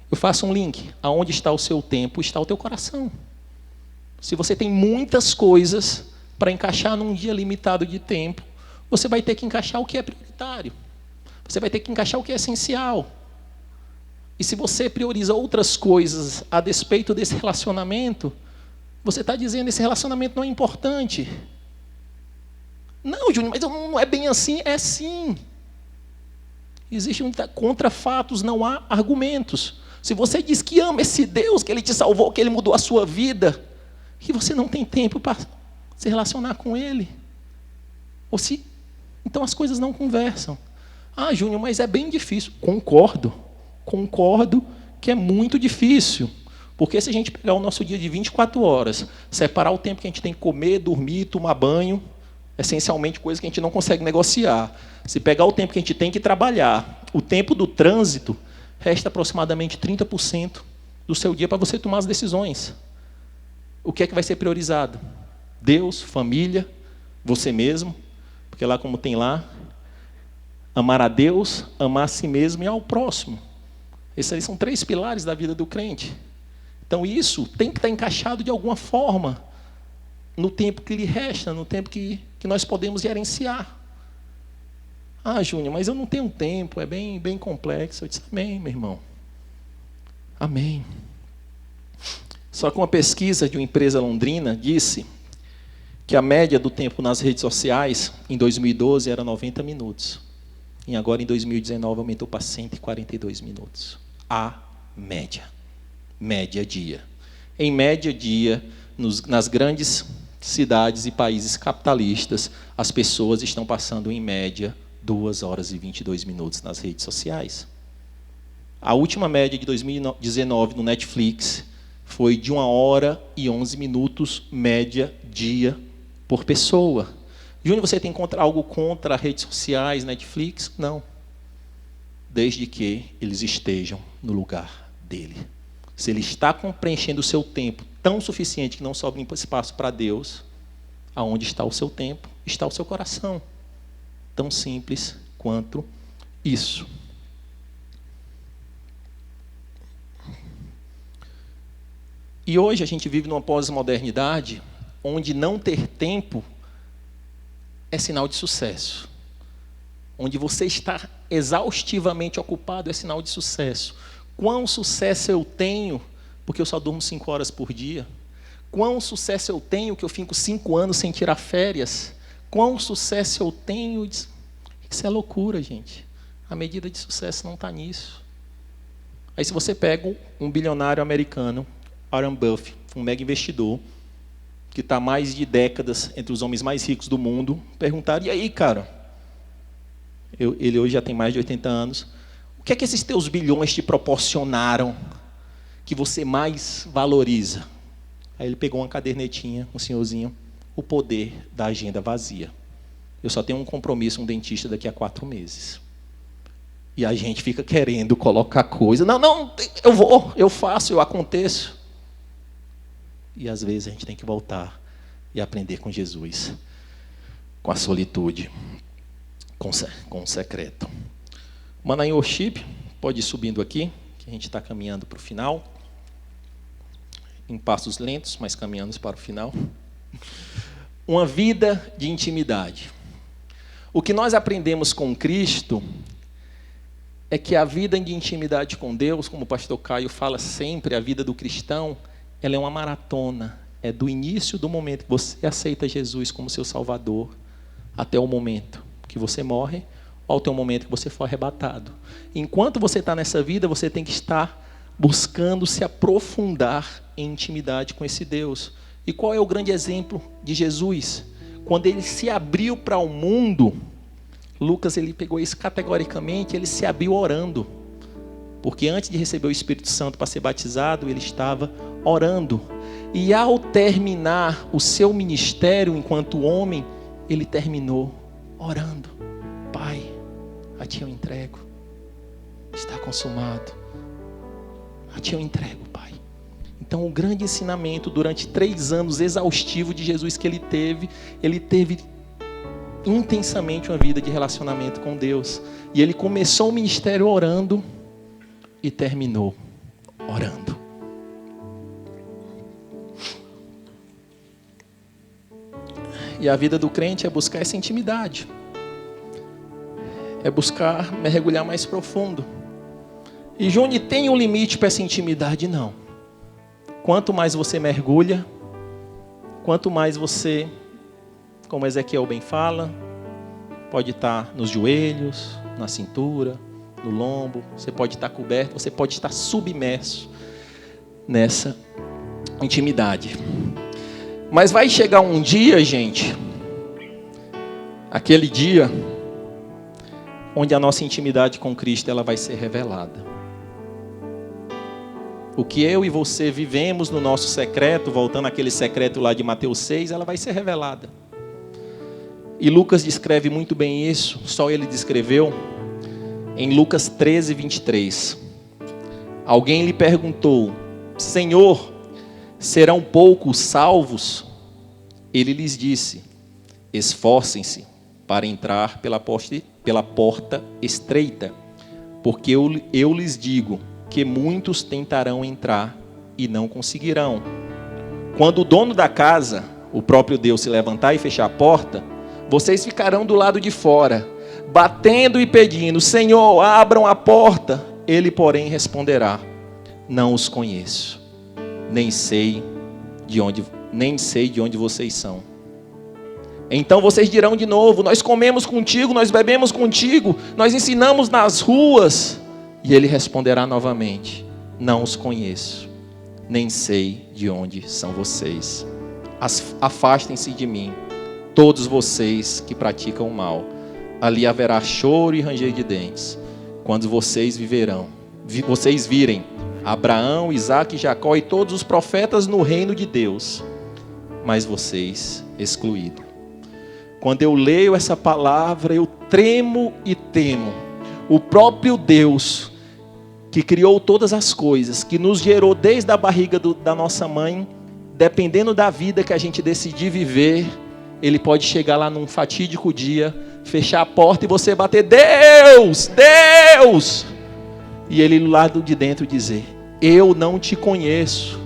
Eu faço um link. Aonde está o seu tempo, está o teu coração. Se você tem muitas coisas para encaixar num dia limitado de tempo, você vai ter que encaixar o que é prioritário. Você vai ter que encaixar o que é essencial. E se você prioriza outras coisas a despeito desse relacionamento, você está dizendo que esse relacionamento não é importante. Não, Júnior, mas não é bem assim. É sim. Existem contra fatos, não há argumentos. Se você diz que ama esse Deus, que Ele te salvou, que Ele mudou a sua vida, e você não tem tempo para se relacionar com Ele, então as coisas não conversam. Júnior, mas é bem difícil. Concordo que é muito difícil. Porque se a gente pegar o nosso dia de 24 horas, separar o tempo que a gente tem que comer, dormir, tomar banho, essencialmente coisa que a gente não consegue negociar. Se pegar o tempo que a gente tem que trabalhar, o tempo do trânsito, resta aproximadamente 30% do seu dia para você tomar as decisões. O que é que vai ser priorizado? Deus, família, você mesmo, porque lá como tem lá, amar a Deus, amar a si mesmo e ao próximo. Esses aí são 3 pilares da vida do crente. Então isso tem que estar encaixado de alguma forma no tempo que lhe resta, no tempo que nós podemos gerenciar. Júnior, mas eu não tenho tempo, é bem complexo. Eu disse, amém, meu irmão. Amém. Só que uma pesquisa de uma empresa londrina disse que a média do tempo nas redes sociais, em 2012, era 90 minutos. E agora, em 2019, aumentou para 142 minutos. A média. Média dia. Em média dia, nas grandes cidades e países capitalistas, as pessoas estão passando, em média, 2 horas e 22 minutos nas redes sociais. A última média de 2019 no Netflix foi de 1 hora e 11 minutos, média, dia, por pessoa. Júnior, você tem algo contra redes sociais, Netflix? Não. Desde que eles estejam no lugar dele. Se ele está preenchendo o seu tempo tão suficiente que não sobra espaço para Deus, aonde está o seu tempo, está o seu coração. Tão simples quanto isso. E hoje a gente vive numa pós-modernidade onde não ter tempo é sinal de sucesso. Onde você está exaustivamente ocupado é sinal de sucesso. Quão sucesso eu tenho porque eu só durmo 5 horas por dia? Quão sucesso eu tenho que eu fico 5 anos sem tirar férias? quão sucesso eu tenho. Isso é loucura, gente. A medida de sucesso não está nisso. Aí se você pega um bilionário americano, Warren Buffett, um mega investidor, que está há mais de décadas entre os homens mais ricos do mundo, perguntaram, e aí, cara? Ele hoje já tem mais de 80 anos. O que é que esses teus bilhões te proporcionaram que você mais valoriza? Aí ele pegou uma cadernetinha, um senhorzinho, o poder da agenda vazia. Eu só tenho um compromisso, um dentista daqui a 4 meses. E a gente fica querendo colocar coisa. Não, eu vou, eu faço, eu aconteço. E às vezes a gente tem que voltar e aprender com Jesus, com a solitude, com o secreto. Manaim Worship, pode ir subindo aqui, que a gente está caminhando para o final. Em passos lentos, mas caminhando para o final. Uma vida de intimidade. O que nós aprendemos com Cristo é que a vida de intimidade com Deus, como o pastor Caio fala sempre, a vida do cristão, ela é uma maratona. É do início do momento que você aceita Jesus como seu Salvador, até o momento que você morre, ou até o momento que você for arrebatado. Enquanto você está nessa vida, você tem que estar buscando se aprofundar em intimidade com esse Deus. E qual é o grande exemplo de Jesus? Quando ele se abriu para o mundo, Lucas ele pegou isso categoricamente, ele se abriu orando. Porque antes de receber o Espírito Santo para ser batizado, ele estava orando. E ao terminar o seu ministério enquanto homem, ele terminou orando. Pai, a ti eu entrego. Está consumado. A ti eu entrego, Pai. Então o grande ensinamento durante 3 anos exaustivo de Jesus que ele teve intensamente uma vida de relacionamento com Deus. E ele começou o ministério orando e terminou orando. E a vida do crente é buscar essa intimidade. É buscar mergulhar mais profundo. E Júnior, tem um limite para essa intimidade? Não. Quanto mais você mergulha, quanto mais você, como Ezequiel bem fala, pode estar nos joelhos, na cintura, no lombo, você pode estar coberto, você pode estar submerso nessa intimidade. Mas vai chegar um dia, gente, aquele dia onde a nossa intimidade com Cristo ela vai ser revelada. O que eu e você vivemos no nosso secreto, voltando àquele secreto lá de Mateus 6, ela vai ser revelada. E Lucas descreve muito bem isso, só ele descreveu, em Lucas 13, 23. Alguém lhe perguntou, Senhor, serão poucos salvos? Ele lhes disse, esforcem-se para entrar pela porta estreita, porque eu lhes digo que muitos tentarão entrar e não conseguirão. Quando o dono da casa, o próprio Deus, se levantar e fechar a porta, vocês ficarão do lado de fora, batendo e pedindo, Senhor, abram a porta. Ele, porém, responderá, não os conheço, nem sei de onde vocês são. Então vocês dirão de novo, nós comemos contigo, nós bebemos contigo, nós ensinamos nas ruas. E ele responderá novamente, não os conheço, nem sei de onde são vocês. Afastem-se de mim, todos vocês que praticam o mal. Ali haverá choro e ranger de dentes, quando vocês virem Abraão, Isaque, Jacó e todos os profetas no reino de Deus, mas vocês excluídos. Quando eu leio essa palavra, eu tremo e temo. O próprio Deus, que criou todas as coisas, que nos gerou desde a barriga da nossa mãe, dependendo da vida que a gente decidir viver, Ele pode chegar lá num fatídico dia, fechar a porta e você bater, Deus, Deus! E Ele do lado de dentro dizer, eu não te conheço.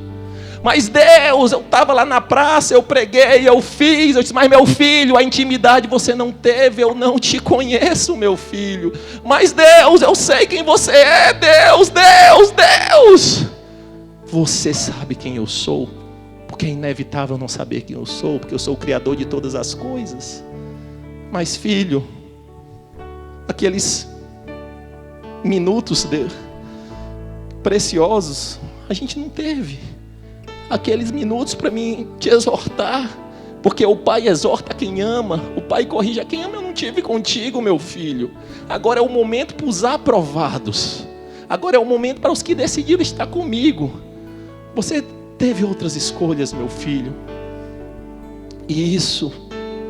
Mas Deus, eu estava lá na praça, eu preguei, eu fiz, eu disse, mas meu filho, a intimidade você não teve, eu não te conheço, meu filho. Mas Deus, eu sei quem você é, Deus, Deus, Deus. Você sabe quem eu sou, porque é inevitável não saber quem eu sou, porque eu sou o Criador de todas as coisas. Mas, filho, aqueles minutos preciosos, a gente não teve. Aqueles minutos para mim te exortar, porque o pai exorta quem ama, o pai corrige a quem ama. Eu não tive contigo, meu filho. Agora é o momento para os aprovados. Agora é o momento para os que decidiram estar comigo. Você teve outras escolhas, meu filho. E isso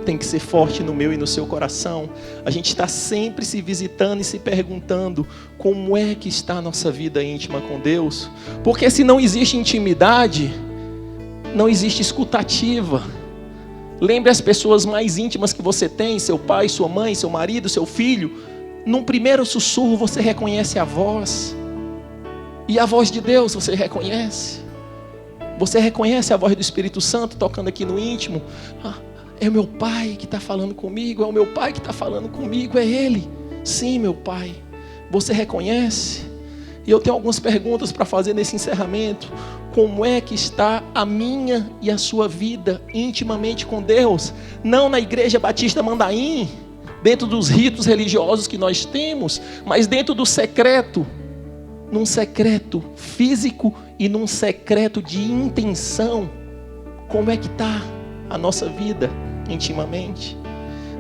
tem que ser forte no meu e no seu coração. A gente está sempre se visitando e se perguntando como é que está a nossa vida íntima com Deus. Porque se não existe intimidade, não existe escutativa. Lembre as pessoas mais íntimas que você tem, seu pai, sua mãe, seu marido, seu filho. Num primeiro sussurro você reconhece a voz. E a voz de Deus você reconhece. Você reconhece a voz do Espírito Santo tocando aqui no íntimo. É o meu pai que está falando comigo, é o meu pai que está falando comigo, é Ele. Sim, meu pai. Você reconhece? E eu tenho algumas perguntas para fazer nesse encerramento. Como é que está a minha e a sua vida intimamente com Deus? Não na Igreja Batista Mandaim, dentro dos ritos religiosos que nós temos, mas dentro do secreto, num secreto físico e num secreto de intenção. Como é que está a nossa vida intimamente?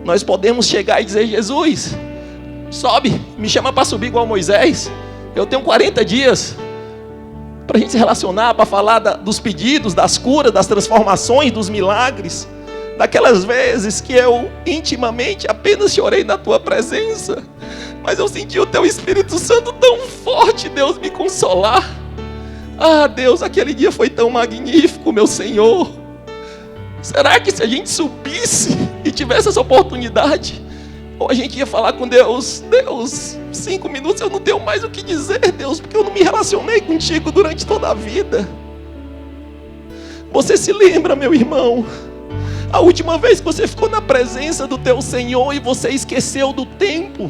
Nós podemos chegar e dizer: Jesus, sobe, me chama para subir igual Moisés. Eu tenho 40 dias para a gente se relacionar, para falar dos pedidos, das curas, das transformações, dos milagres, daquelas vezes que eu intimamente apenas chorei na tua presença, mas eu senti o teu Espírito Santo tão forte, Deus, me consolar. Ah, Deus, aquele dia foi tão magnífico, meu Senhor. Será que se a gente subisse e tivesse essa oportunidade, ou a gente ia falar com Deus: Deus, 5 minutos eu não tenho mais o que dizer, Deus, porque eu não me relacionei contigo durante toda a vida. Você se lembra, meu irmão, a última vez que você ficou na presença do teu Senhor e você esqueceu do tempo?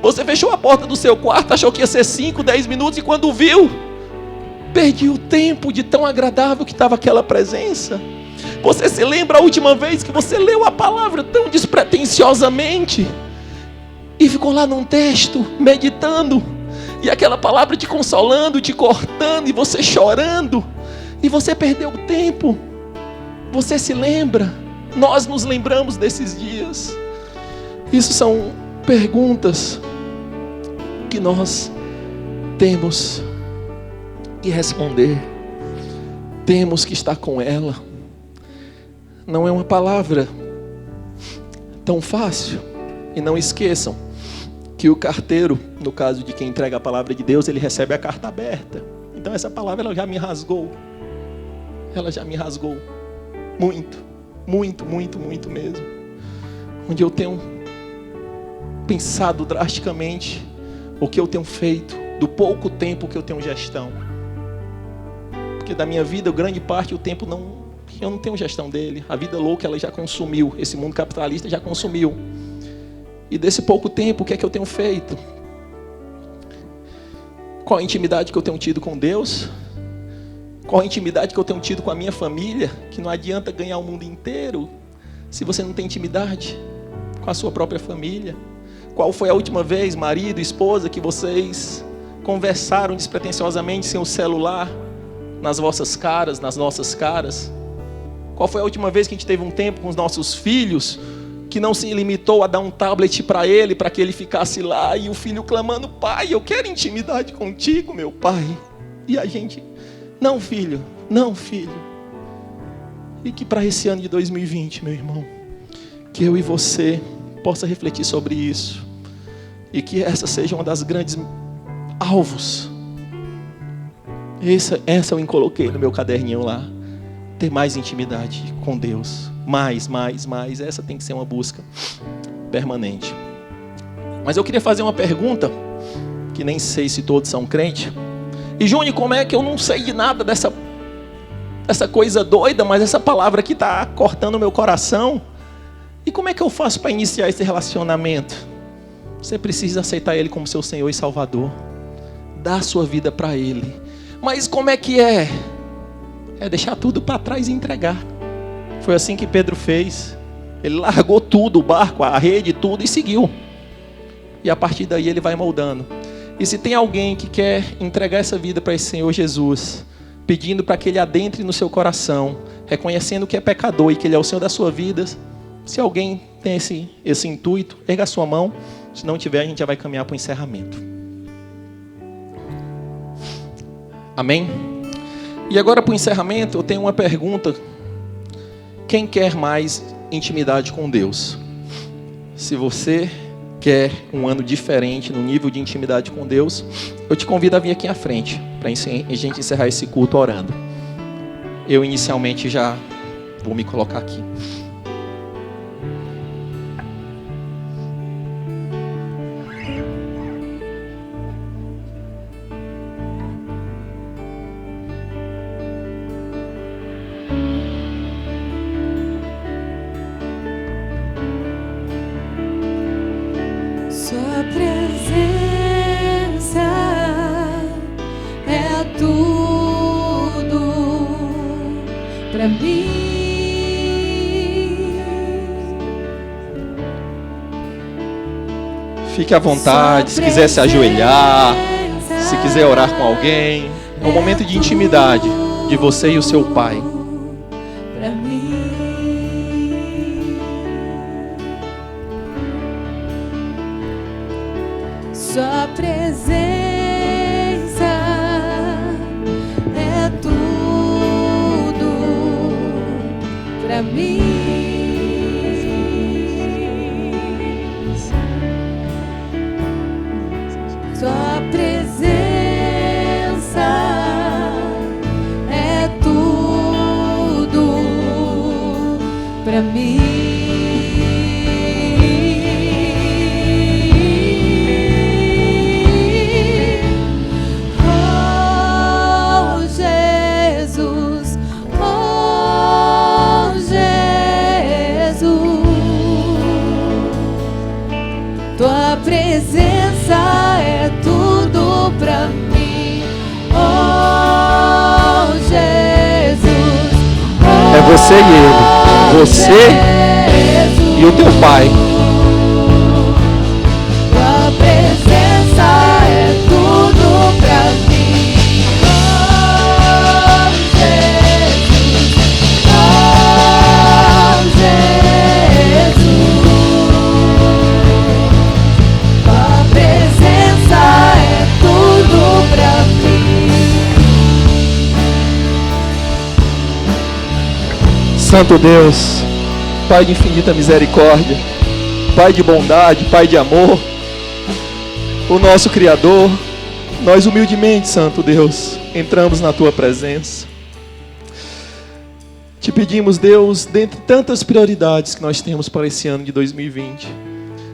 Você fechou a porta do seu quarto, achou que ia ser 5, 10 minutos, e quando viu, perdi o tempo de tão agradável que estava aquela presença. Você se lembra a última vez que você leu a palavra tão despretensiosamente e ficou lá num texto, meditando, e aquela palavra te consolando, te cortando, e você chorando, e você perdeu o tempo? Você se lembra? Nós nos lembramos desses dias. Isso são perguntas que nós temos que responder. Temos que estar com ela. Não é uma palavra tão fácil. E não esqueçam que o carteiro, no caso de quem entrega a palavra de Deus, ele recebe a carta aberta. Então essa palavra ela já me rasgou. Ela já me rasgou. Muito, muito, muito, muito mesmo. Onde eu tenho pensado drasticamente o que eu tenho feito, do pouco tempo que eu tenho gestão. Porque da minha vida, grande parte do tempo eu não tenho gestão dele. A vida louca ela já consumiu, esse mundo capitalista já consumiu. E desse pouco tempo, o que é que eu tenho feito? Qual a intimidade que eu tenho tido com Deus? Qual a intimidade que eu tenho tido com a minha família? Que não adianta ganhar o mundo inteiro se você não tem intimidade com a sua própria família. Qual foi a última vez, marido, esposa, que vocês conversaram despretensiosamente sem o celular nas vossas caras, nas nossas caras? Qual foi a última vez que a gente teve um tempo com os nossos filhos que não se limitou a dar um tablet para ele, para que ele ficasse lá, e o filho clamando: pai, eu quero intimidade contigo, meu pai. E a gente: não, filho, não, filho. E que para esse ano de 2020, meu irmão, que eu e você possa refletir sobre isso, e que essa seja uma das grandes alvos. Essa eu coloquei no meu caderninho lá. Ter mais intimidade com Deus. Mais. Essa tem que ser uma busca permanente. Mas eu queria fazer uma pergunta, que nem sei se todos são crentes. E Júnior, como é que eu não sei de nada dessa coisa doida, mas essa palavra aqui está cortando o meu coração? E como é que eu faço para iniciar esse relacionamento? Você precisa aceitar Ele como seu Senhor e Salvador. Dar a sua vida para Ele. Mas como é que é? É deixar tudo para trás e entregar. Foi assim que Pedro fez. Ele largou tudo, o barco, a rede, tudo, e seguiu. E a partir daí ele vai moldando. E se tem alguém que quer entregar essa vida para esse Senhor Jesus, pedindo para que Ele adentre no seu coração, reconhecendo que é pecador e que Ele é o Senhor da sua vida, se alguém tem esse intuito, erga a sua mão. Se não tiver, a gente já vai caminhar para o encerramento. Amém? E agora para o encerramento, eu tenho uma pergunta. Quem quer mais intimidade com Deus? Se você quer um ano diferente no nível de intimidade com Deus, eu te convido a vir aqui à frente, para a gente encerrar esse culto orando. Eu inicialmente já vou me colocar aqui. Sua presença é tudo pra mim. Fique à vontade, se quiser se ajoelhar, se quiser orar com alguém. É um momento de intimidade de você e o seu Pai. Pra mim. Sua presença é tudo pra mim. Sua presença é tudo pra mim. Tua presença é tudo pra mim, oh Jesus. Oh, É você e Ele, você Jesus, e o teu Pai. tua presença é tudo pra mim, oh Jesus, oh Jesus. Tua presença é tudo pra mim. Santo Deus, Pai de infinita misericórdia, Pai de bondade, Pai de amor, o nosso Criador, nós humildemente, Santo Deus, entramos na Tua presença. Te pedimos, Deus, dentre tantas prioridades que nós temos para esse ano de 2020,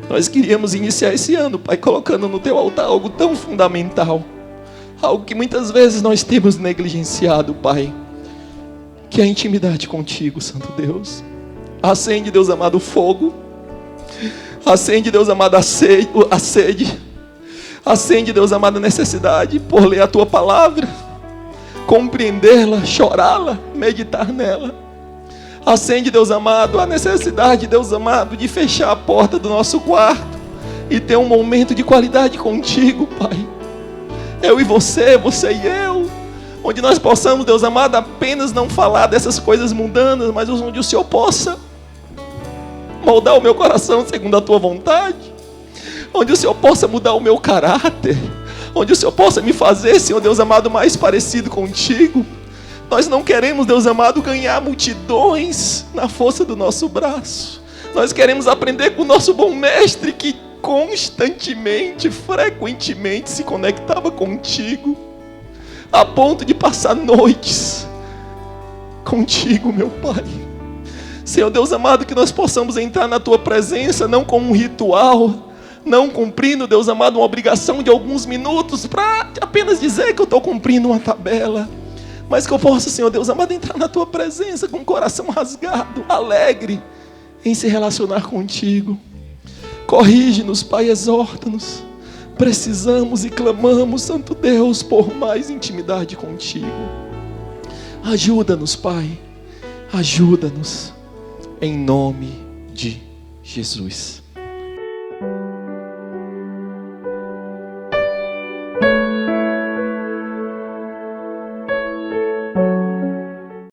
nós queríamos iniciar esse ano, Pai, colocando no Teu altar algo tão fundamental, algo que muitas vezes nós temos negligenciado, Pai, que é a intimidade contigo, Santo Deus. Acende, Deus amado, o fogo. Acende, Deus amado, a sede. Acende, Deus amado, a necessidade por ler a Tua palavra, compreendê-la, chorá-la, meditar nela. Acende, Deus amado, a necessidade, Deus amado, de fechar a porta do nosso quarto e ter um momento de qualidade contigo, Pai. Eu e você, você e eu, onde nós possamos, Deus amado, apenas não falar dessas coisas mundanas, mas onde o Senhor possa moldar o meu coração segundo a Tua vontade, onde o Senhor possa mudar o meu caráter, onde o Senhor possa me fazer, Senhor Deus amado, mais parecido contigo. Nós não queremos, Deus amado, ganhar multidões na força do nosso braço. Nós queremos aprender com o nosso bom mestre, que constantemente, frequentemente se conectava contigo, a ponto de passar noites contigo, meu Pai. Senhor Deus amado, que nós possamos entrar na Tua presença, não como um ritual, não cumprindo, Deus amado, uma obrigação de alguns minutos para apenas dizer que eu estou cumprindo uma tabela, mas que eu possa, Senhor Deus amado, entrar na Tua presença com o coração rasgado, alegre em se relacionar contigo. Corrige-nos, Pai, exorta-nos. Precisamos e clamamos, Santo Deus, por mais intimidade contigo. Ajuda-nos, Pai. Ajuda-nos. Em nome de Jesus.